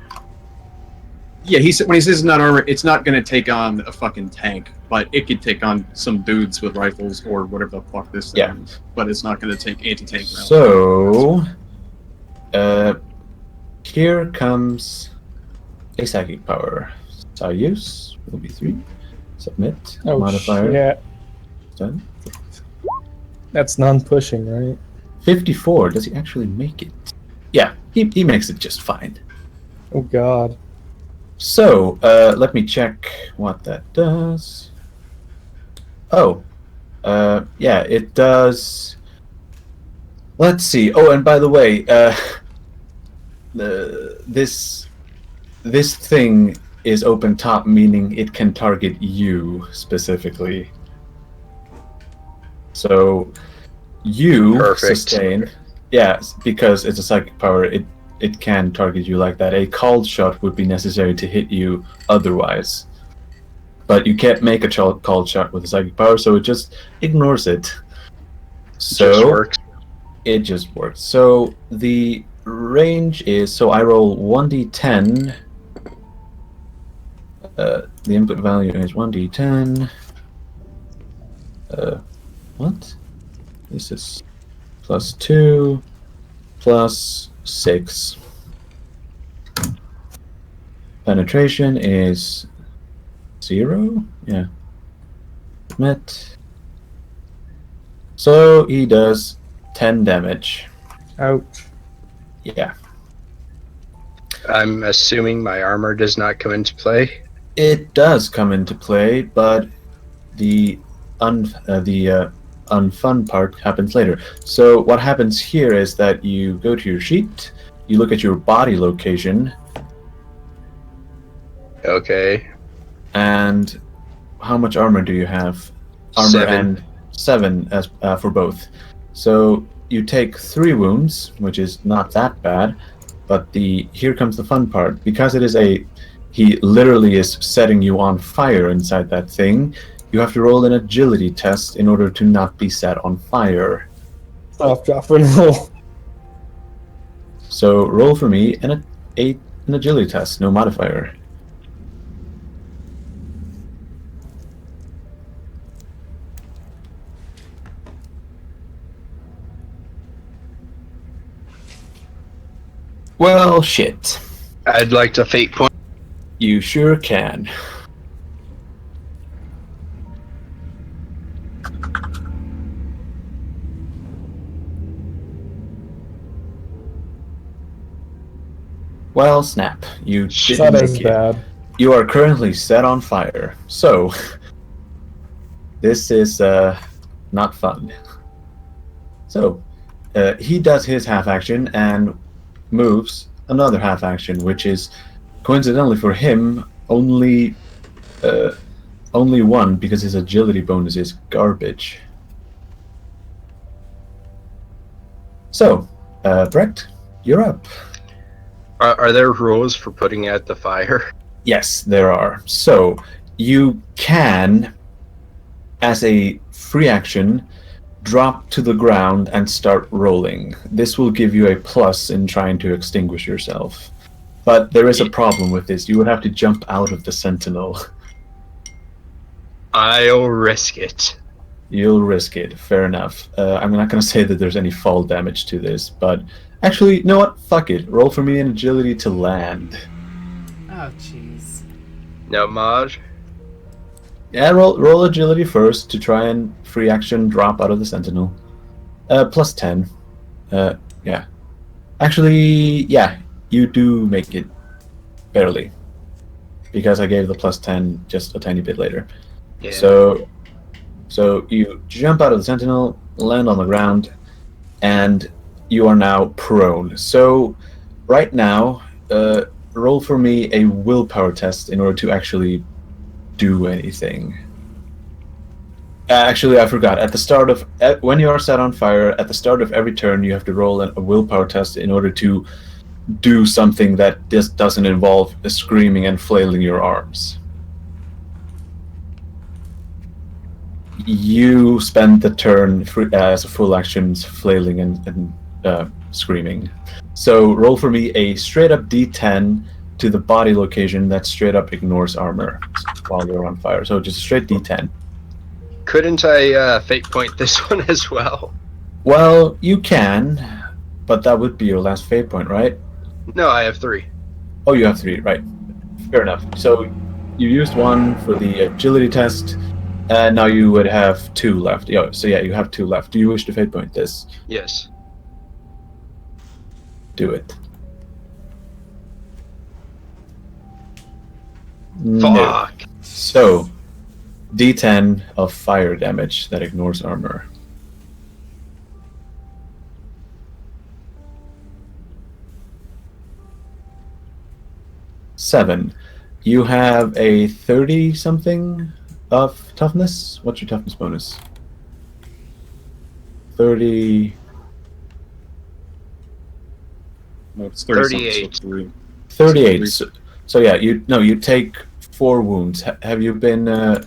yeah. He said when he says it's not armor, it's not going to take on a fucking tank, but it could take on some dudes with rifles or whatever the fuck this thing Yeah. is. But it's not going to take anti-tank rounds. So, here comes a psychic power. Use will be 3. Submit. Oh, Modifier. yeah. Done. That's non-pushing, right? 54. Does he actually make it? Yeah, he makes it just fine. Oh, God. So, let me check what that does. Oh, yeah, it does. Let's see. Oh, and by the way, this thing is open top, meaning it can target you specifically. So, you Perfect. sustain. Yeah, because it's a psychic power. It can target you like that. A called shot would be necessary to hit you otherwise. But you can't make a called shot with a psychic power, so it just ignores it. So Just works. it just works. So the range is, so I roll 1d10. The input value is 1d10. What? This is +2 +6. Penetration is 0. Yeah. Met. So he does 10 damage. Ouch. Yeah. I'm assuming my armor does not come into play. It does come into play, but the unfun part happens later. So what happens here is that you go to your sheet, you look at your body location, Okay. and how much armor do you have? Armor 7. and 7 as for both. So you take 3 wounds, which is not that bad, but here comes the fun part. Because it is he literally is setting you on fire inside that thing, you have to roll an agility test in order to not be set on fire. Stop, drop, and roll. So roll for me an agility test, no modifier. Well, shit. I'd like to fate point. You sure can. Well, snap. You It's didn't not as make it. bad. You are currently set on fire. So, this is not fun. So, he does his half action and moves another half action, which is coincidentally for him only 1 because his agility bonus is garbage. So, Brecht, you're up. Are there rules for putting out the fire? Yes, there are. So, you can, as a free action, drop to the ground and start rolling. This will give you a plus in trying to extinguish yourself. But there is a problem with this. You would have to jump out of the sentinel. I'll risk it. You'll risk it. Fair enough. I'm not going to say that there's any fall damage to this, but actually, you know what? Fuck it. Roll for me an agility to land. Oh, jeez. No mod. Yeah, roll agility first to try and free action drop out of the sentinel. Plus 10. Yeah. Actually, yeah, you do make it barely. Because I gave the plus 10 just a tiny bit later. Yeah. So you jump out of the sentinel, land on the ground, and you are now prone. So right now, roll for me a willpower test in order to actually do anything. Actually, I forgot. At the start of when you are set on fire, at the start of every turn, you have to roll a willpower test in order to do something that just doesn't involve screaming and flailing your arms. You spend the turn as a full action flailing and screaming. So roll for me a straight up D10 to the body location that straight up ignores armor while you're on fire. So just a straight D10. Couldn't I fate point this one as well? Well, you can, but that would be your last fate point, right? No, I have 3. Oh, you have 3, right. Fair enough. So you used 1 for the agility test, and now you would have 2 left. Yeah, so yeah, you have 2 left. Do you wish to fate point this? Yes. Do it. Fuck. No. So, D10 of fire damage that ignores armor. Seven. You have a 30-something of toughness. What's your toughness bonus? 30. No, it's 38. 38. So yeah, you take 4 wounds. Have you been?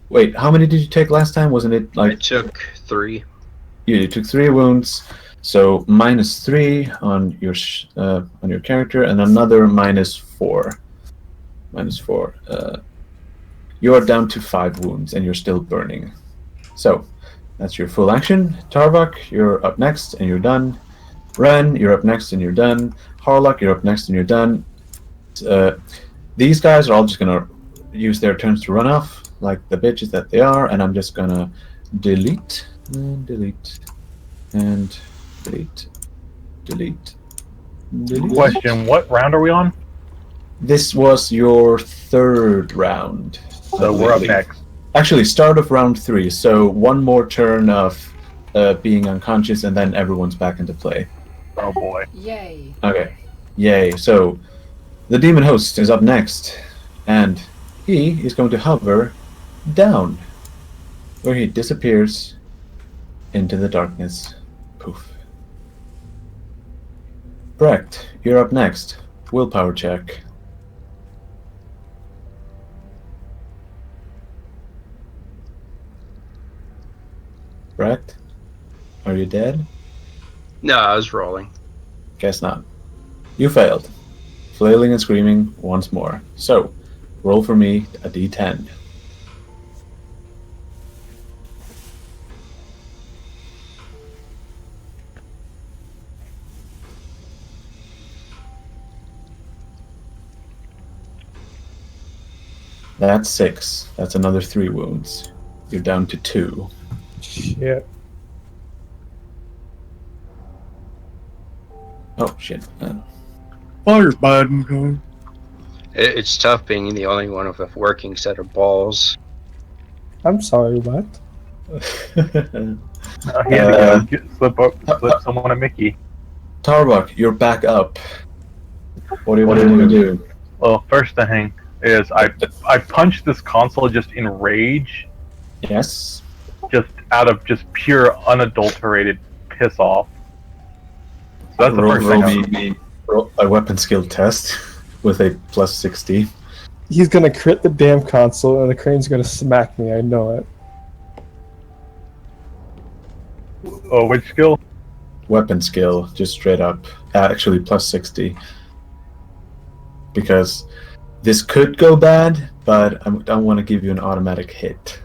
Wait, how many did you take last time? Wasn't it like? I took 3. You took 3 wounds. So -3 on your character, and another -4. -4. You are down to 5 wounds, and you're still burning. So that's your full action. Tarvok, you're up next, and you're done. Ren, you're up next, and you're done. Harlock, you're up next, and you're done. These guys are all just gonna use their turns to run off, like the bitches that they are, and I'm just gonna delete and delete and delete. Question: what round are we on? This was your 3rd round. So we're up next. Actually, start of round 3. So 1 more turn of being unconscious, and then everyone's back into play. Oh boy. Yay. Okay. Yay. So the demon host is up next, and he is going to hover down, where he disappears into the darkness. Poof. Brecht, you're up next. Willpower check. Brecht, are you dead? No, I was rolling. Guess not. You failed. Flailing and screaming once more. So, roll for me a d10. That's 6. That's another 3 wounds. You're down to 2. Shit. Oh, shit. Fire's bad. Going. It's tough being the only one with a working set of balls. I'm sorry, what? He had to slip someone a Mickey. Tarbok, you're back up. What do you want to do? Well, first thing is I punched this console just in rage, Yes. just out of just pure unadulterated piss off. So that's the first thing. Roll a weapon skill test with a plus 60. He's gonna crit the damn console, and the crane's gonna smack me. I know it. Oh, which skill? Weapon skill, just straight up. Actually, plus 60. Because this could go bad, but I don't want to give you an automatic hit.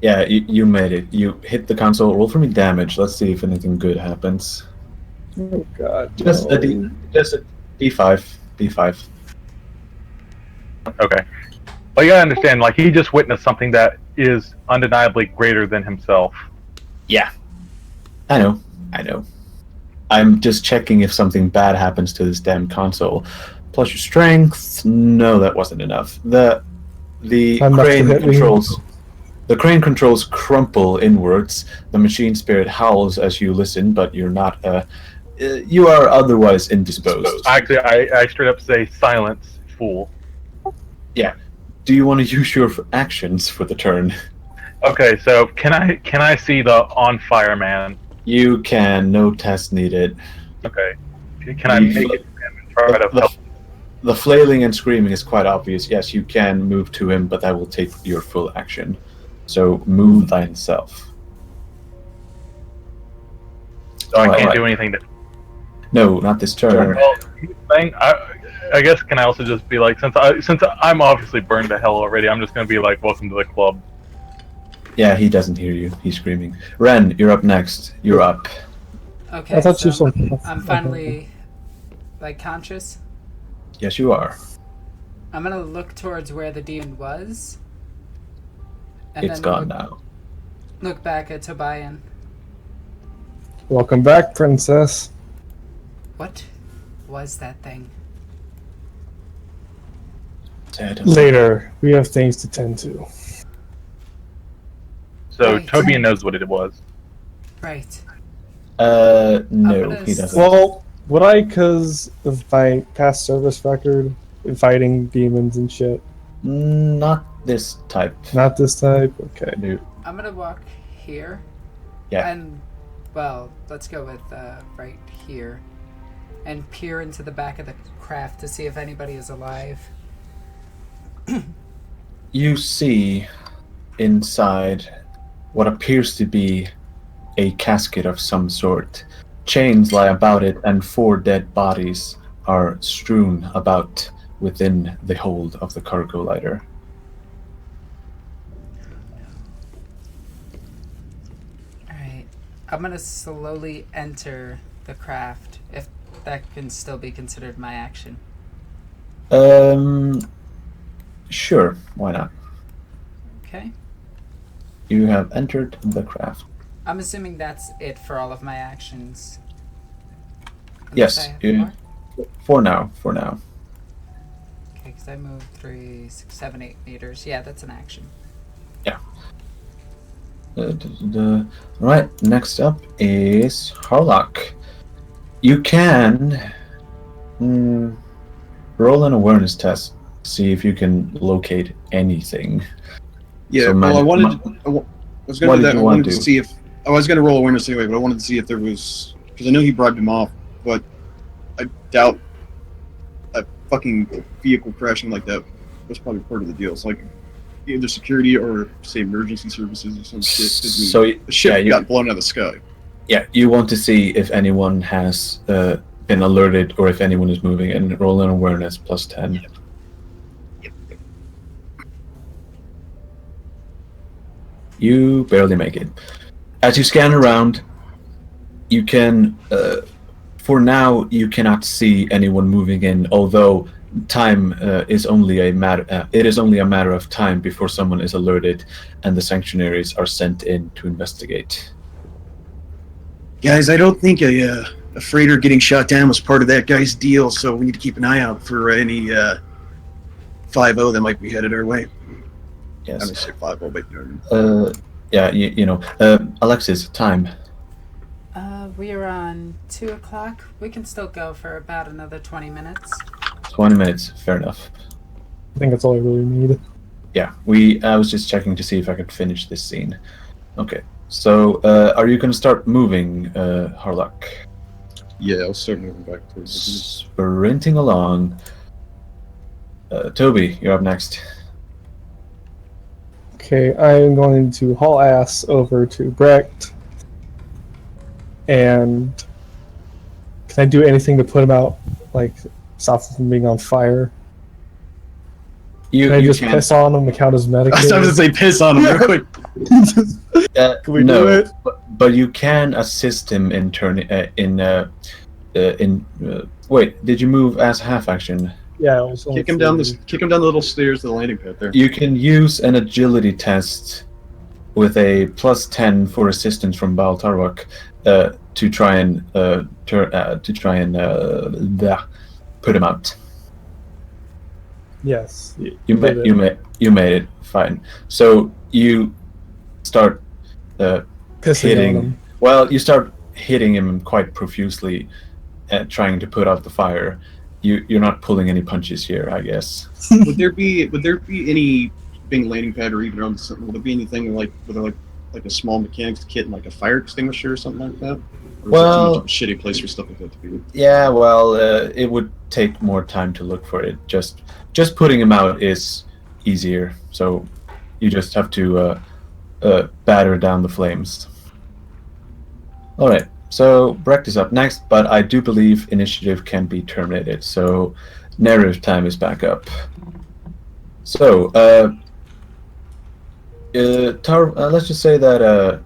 Yeah, you made it. You hit the console. Roll for me damage. Let's see if anything good happens. Oh god. Just no. a D5. D5. Okay. Well, you gotta understand, like, he just witnessed something that is undeniably greater than himself. Yeah. I know. I'm just checking if something bad happens to this damn console. Plus your strength. No, that wasn't enough. The crane controls crumple inwards. The machine spirit howls as you listen, but you're not. You are otherwise indisposed. Actually, I straight up say silence, fool. Yeah. Do you want to use your actions for the turn? Okay, so can I see the on fire man? You can. No test needed. Okay. Can I make it to him and try to help? The flailing and screaming is quite obvious. Yes, you can move to him, but that will take your full action. So move thyself. So I can't do anything to... No, not this turn. Well, I guess can I also just be like, since I'm obviously burned to hell already, I'm just gonna be like, welcome to the club. Yeah, he doesn't hear you. He's screaming. Ren, you're up next. You're up. Okay, I thought so you said I'm finally, like, conscious. Yes, you are. I'm gonna look towards where the demon was. And It's then gone now. Look back at Tobian. Welcome back, princess. What was that thing? Later, we have things to tend to. So Right. Tobian knows what it was. Right. No, gonna he doesn't. Well, would I, because of my past service record, in fighting demons and shit? Not this type. Not this type? Okay. No. I'm gonna walk here. Yeah. And, well, let's go with right here. And peer into the back of the craft to see if anybody is alive. You see inside what appears to be a casket of some sort. Chains lie about it, and 4 dead bodies are strewn about within the hold of the cargo lighter. Alright. I'm gonna slowly enter the craft, if that can still be considered my action. Sure, why not? Okay. You have entered the craft. I'm assuming that's it for all of my actions. Unless Yes, I have you- more? For now. Okay, because I moved 3, 6, 7, 8 meters. Yeah, that's an action. Right, next up is Harlock. You can roll an awareness test, see if you can locate anything. Yeah, So well, I what was going to do that. did I you want wanted to to do? see if I was going to roll awareness anyway, but I wanted to see if there was, because I know he bribed him off, but I doubt a fucking vehicle crashing like that was probably part of the deal. It's like either security or say emergency services or some shit. 'Cause So the ship got blown out of the sky. yeah, you want to see if anyone has been alerted or if anyone is moving, and roll an awareness plus 10. You barely make it. As you scan around, you can, for now, you cannot see anyone moving in, although time is only a matter. It is only a matter of time before someone is alerted, and the sanctuaries are sent in to investigate. Guys, I don't think a freighter getting shot down was part of that guy's deal, so we need to keep an eye out for any 5-0 that might be headed our way. I Yes. don't say 5-0, but you know what I mean. Yeah. You know. Alexis, time. We are on 2 o'clock. We can still go for about another 20 minutes. 20 minutes. Fair enough. I think that's all I really need. Yeah. I was just checking to see if I could finish this scene. Okay. So, are you going to start moving, Harlock? Yeah, I'll start moving back towards the Sprinting along. Toby, you're up next. Okay, I'm going to haul ass over to Brecht. And can I do anything to put him out, like stop him from being on fire? You Can I just can. piss on him to count as I was medicated? going to say piss on him real quick. Can we do no, it? but you can assist him in wait, did you move as half action? Yeah, it was only Kick him down three. the little stairs to the landing pad there. You can use an agility test with a +10 for assistance from Baal Tarwak to try and put him out. Yes. You made it fine. So you start Pissing hitting. on him. Well, you start hitting him quite profusely, trying to put out the fire. You're not pulling any punches here, I guess. Would there be any being landing pad or even on something? Would there be anything like a small mechanics kit and like a fire extinguisher or something like that? Or Well, is it too much of a shitty place for stuff like that to be? Yeah, well, it would take more time to look for it. Just putting him out is easier. So you just have to batter down the flames. All right. So Brecht is up next, but I do believe initiative can be terminated. So narrative time is back up. So let's just say that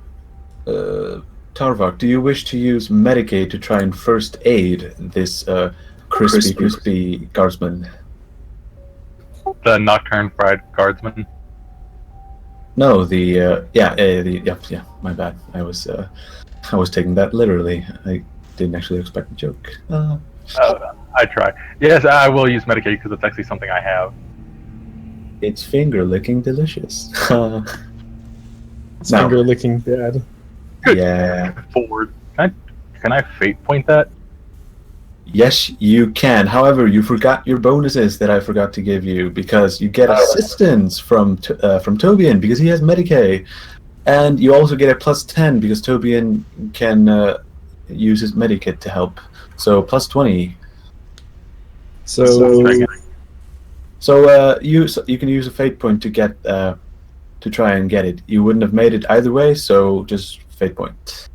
Tarvok, do you wish to use Medicaid to try and first aid this crispy guardsman? The Nocturne Fried Guardsman. No, yeah. My bad. I was taking that literally. I didn't actually expect the joke. I try. Yes, I will use Medicaid because it's actually something I have. It's finger licking delicious. It's finger licking bad. Good. Yeah. Forward. Can I fate point that? Yes, you can. However, you forgot your bonuses that I forgot to give you because you get assistance from Tobian because he has Medicaid, and you also get a +10 because Tobian can use his Medikit to help. So +20. So you can use a fate point to get to try and get it. You wouldn't have made it either way, so just fate point.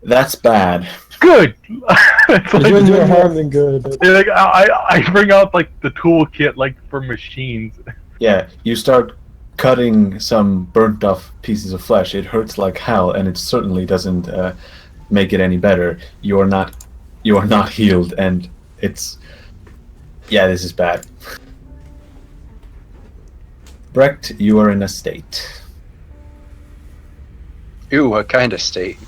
That's bad. Good. It's like more harm than good. Like I bring out like the toolkit like for machines. Yeah, you start cutting some burnt off pieces of flesh. It hurts like hell, and it certainly doesn't make it any better. You are not healed, and this is bad. Brecht, you are in a state. Ooh, what kind of state?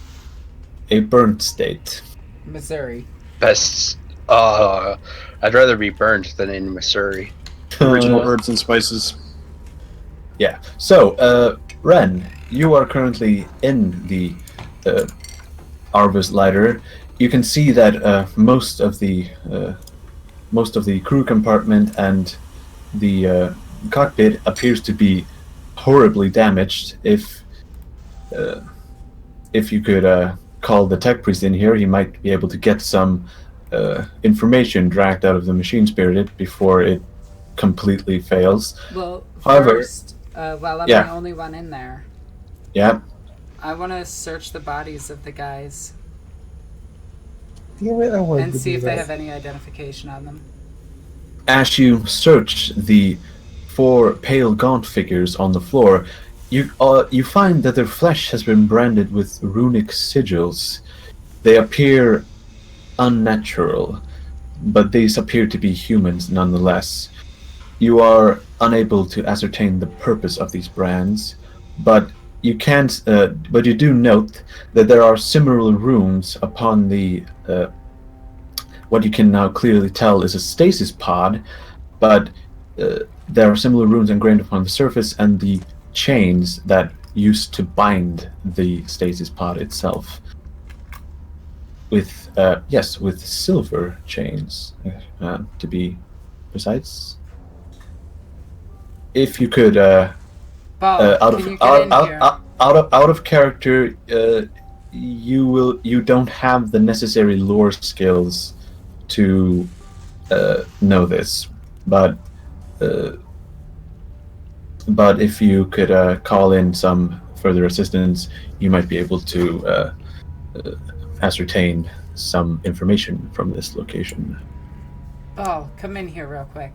A burnt state. Missouri. Best. I'd rather be burned than in Missouri. Original herbs and spices. Yeah. So, Ren, you are currently in the Arvus lighter. You can see that most of the crew compartment and the cockpit appears to be horribly damaged. If you could call the tech priest in here, he might be able to get some information dragged out of the machine spirited before it completely fails. Well, However, first, while I'm the only one in there, I want to search the bodies of the guys Damn it, I wanted and to see do if that. they have any identification on them. As you search the 4 pale gaunt figures on the floor, you find that their flesh has been branded with runic sigils. They appear unnatural, but these appear to be humans nonetheless. You are unable to ascertain the purpose of these brands, but you do note that there are similar runes upon the what you can now clearly tell is a stasis pod, but there are similar runes engraved upon the surface and the chains that used to bind the stasis pod itself. With silver chains, to be precise. If you could, Bob, out of character, you don't have the necessary lore skills to know this, but if you could call in some further assistance, you might be able to ascertain some information from this location. Oh, come in here real quick.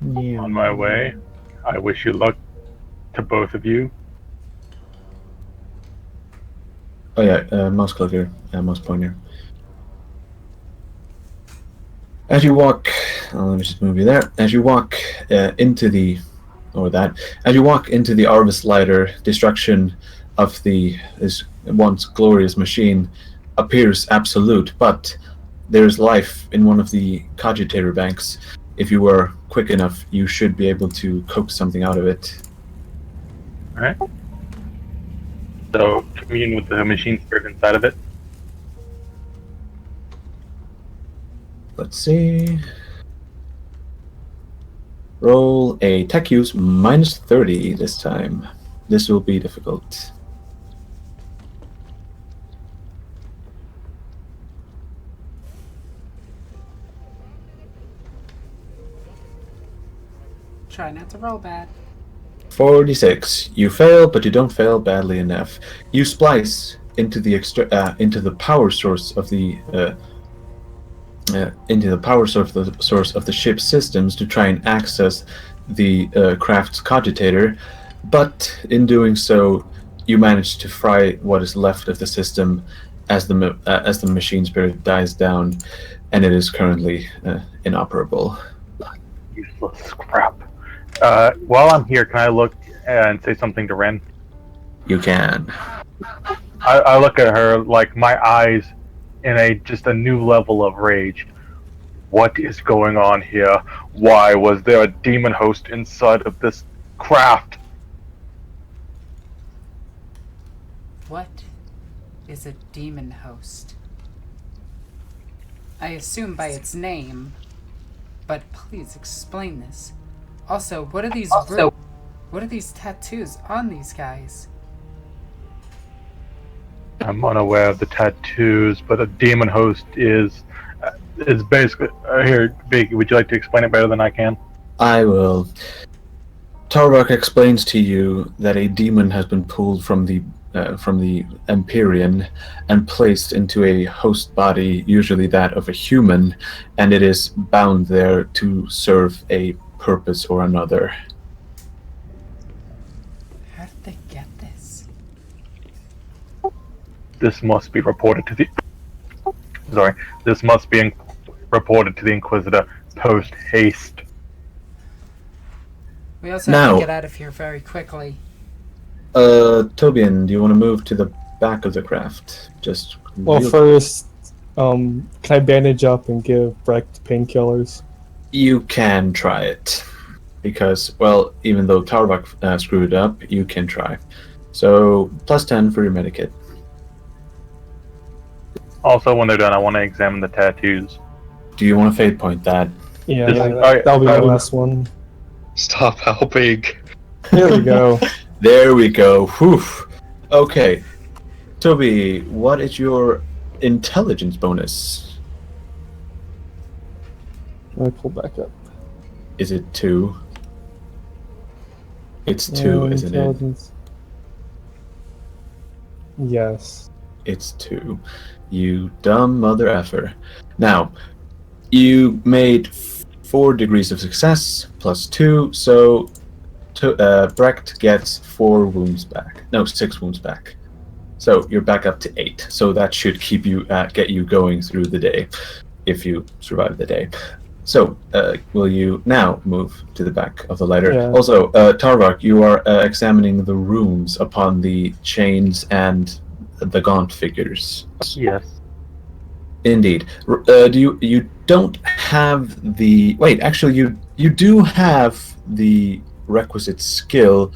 On my way. I wish you luck. to both of you. Oh yeah, mouse clicker, mouse pointer. As you walk, let me just move you there. As you walk into the, as you walk into the Arvis lighter, destruction of this once glorious machine appears absolute, but there's life in one of the cogitator banks. If you were quick enough, you should be able to coax something out of it. Alright. So, commune with the machine spirit inside of it. Let's see. Roll a tech use -30 this time. This will be difficult. Try not to roll bad. 46. You fail, but you don't fail badly enough. You splice into the power source of the source of the ship's systems to try and access the craft's cogitator, but in doing so, you manage to fry what is left of the system as the machine spirit dies down, and it is currently inoperable. Useless crap. While I'm here, can I look and say something to Ren? You can. I look at her like my eyes in just a new level of rage. What is going on here? Why was there a demon host inside of this craft? What is a demon host? I assume by its name, but please explain this. Also, what are these what are these tattoos on these guys? I'm unaware of the tattoos, but a demon host is basically here. Big, would you like to explain it better than I can? I will. Tarvok explains to you that a demon has been pulled from the Empyrean and placed into a host body, usually that of a human, and it is bound there to serve a purpose or another. How did they get this? This must be reported to the. This must be reported to the Inquisitor post haste. We also have to get out of here very quickly. Tobian, do you want to move to the back of the craft? First, can I bandage up and give Brecht painkillers? You can try it. Because, well, even though Tarvok screwed it up, you can try. So, +10 for your medikit. Also, when they're done, I want to examine the tattoos. Do you want to fate point that? Yeah, that'll be my last one. Stop helping. There we go. There we go. Whew. Okay. Toby, what is your intelligence bonus? Let me pull back up. Is it 2? It's 2, isn't it? Yes. It's 2. You dumb mother effer. Now, you made 4 degrees of success, +2, so Brecht gets 4 wounds back. No, 6 wounds back. So you're back up to 8. So that should keep you get you going through the day, if you survive the day. So, will you now move to the back of the lighter? Yeah. Also, Tarvok, you are examining the runes upon the chains and the gaunt figures. Yes. Indeed. You don't have the... Wait, actually, you do have the requisite skill,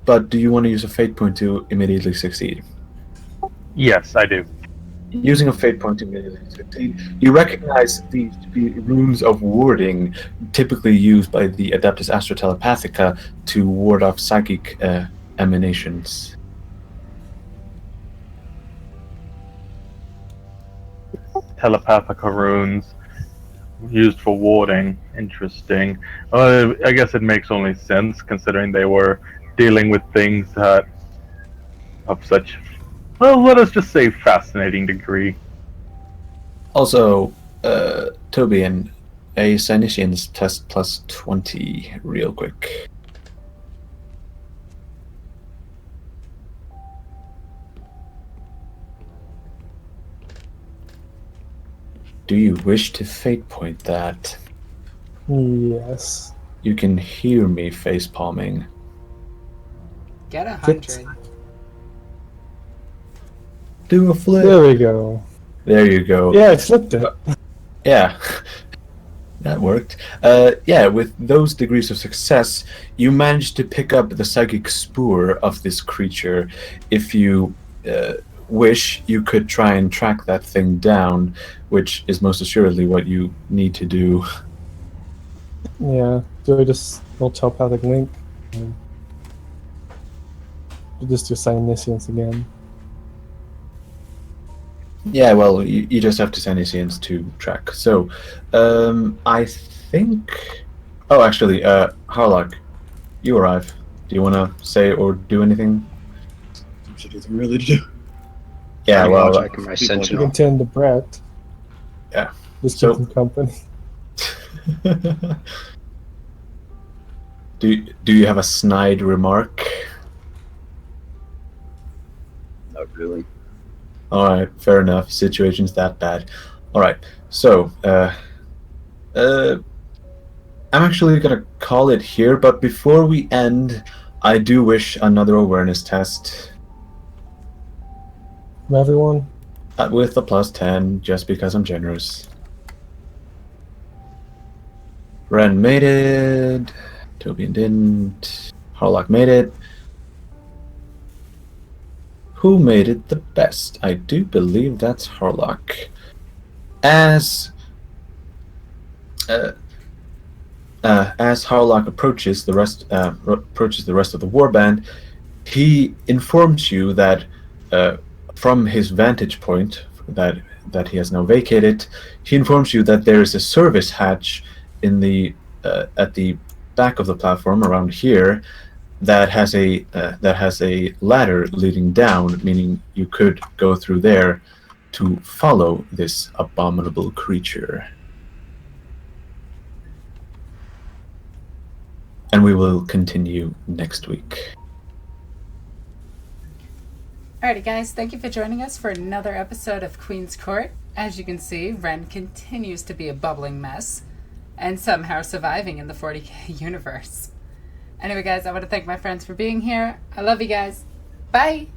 but do you want to use a fate point to immediately succeed? Yes, I do. Using a fate point to immediately succeed, you recognize the runes of warding typically used by the Adeptus Astra Telepathica to ward off psychic emanations. Telepathica runes used for warding. Interesting. I guess it makes only sense considering they were dealing with things that of such, well, let us just say fascinating degree. Also, Tobian, a Cynician's test +20 real quick. Do you wish to fate point that? Yes. You can hear me face palming. Get 100. Do a flip. There we go. There you go. Yeah, I flipped it. Yeah. That worked. Yeah, with those degrees of success, you managed to pick up the psychic spoor of this creature. If you wish, you could try and track that thing down, which is most assuredly what you need to do. Yeah. Do I just roll telepathic link? Just do Psyniscience again. Yeah, well, you just have to send Isians to track. So, I think... Oh, actually, Harlock, you arrive. Do you want to say or do anything? Should anything really to do? Yeah, I'm well... checking my You sentinel. can tend to Brett. Yeah. Just So- keep him company. do you have a snide remark? Not really. Alright, fair enough. Situation's that bad. Alright, so, I'm actually gonna call it here, but before we end, I do wish another awareness test From everyone? with a +10, just because I'm generous. Ren made it. Tobian didn't. Harlock made it. Who made it the best? I do believe that's Harlock. As Harlock approaches the rest of the warband, he informs you that from his vantage point that he has now vacated, he informs you that there is a service hatch in the at the back of the platform around here that has a ladder leading down, meaning you could go through there to follow this abominable creature. And we will continue next week. Alrighty, guys, thank you for joining us for another episode of Queen's Court. As you can see, Ren continues to be a bubbling mess, and somehow surviving in the 40k universe. Anyway, guys, I want to thank my friends for being here. I love you guys. Bye!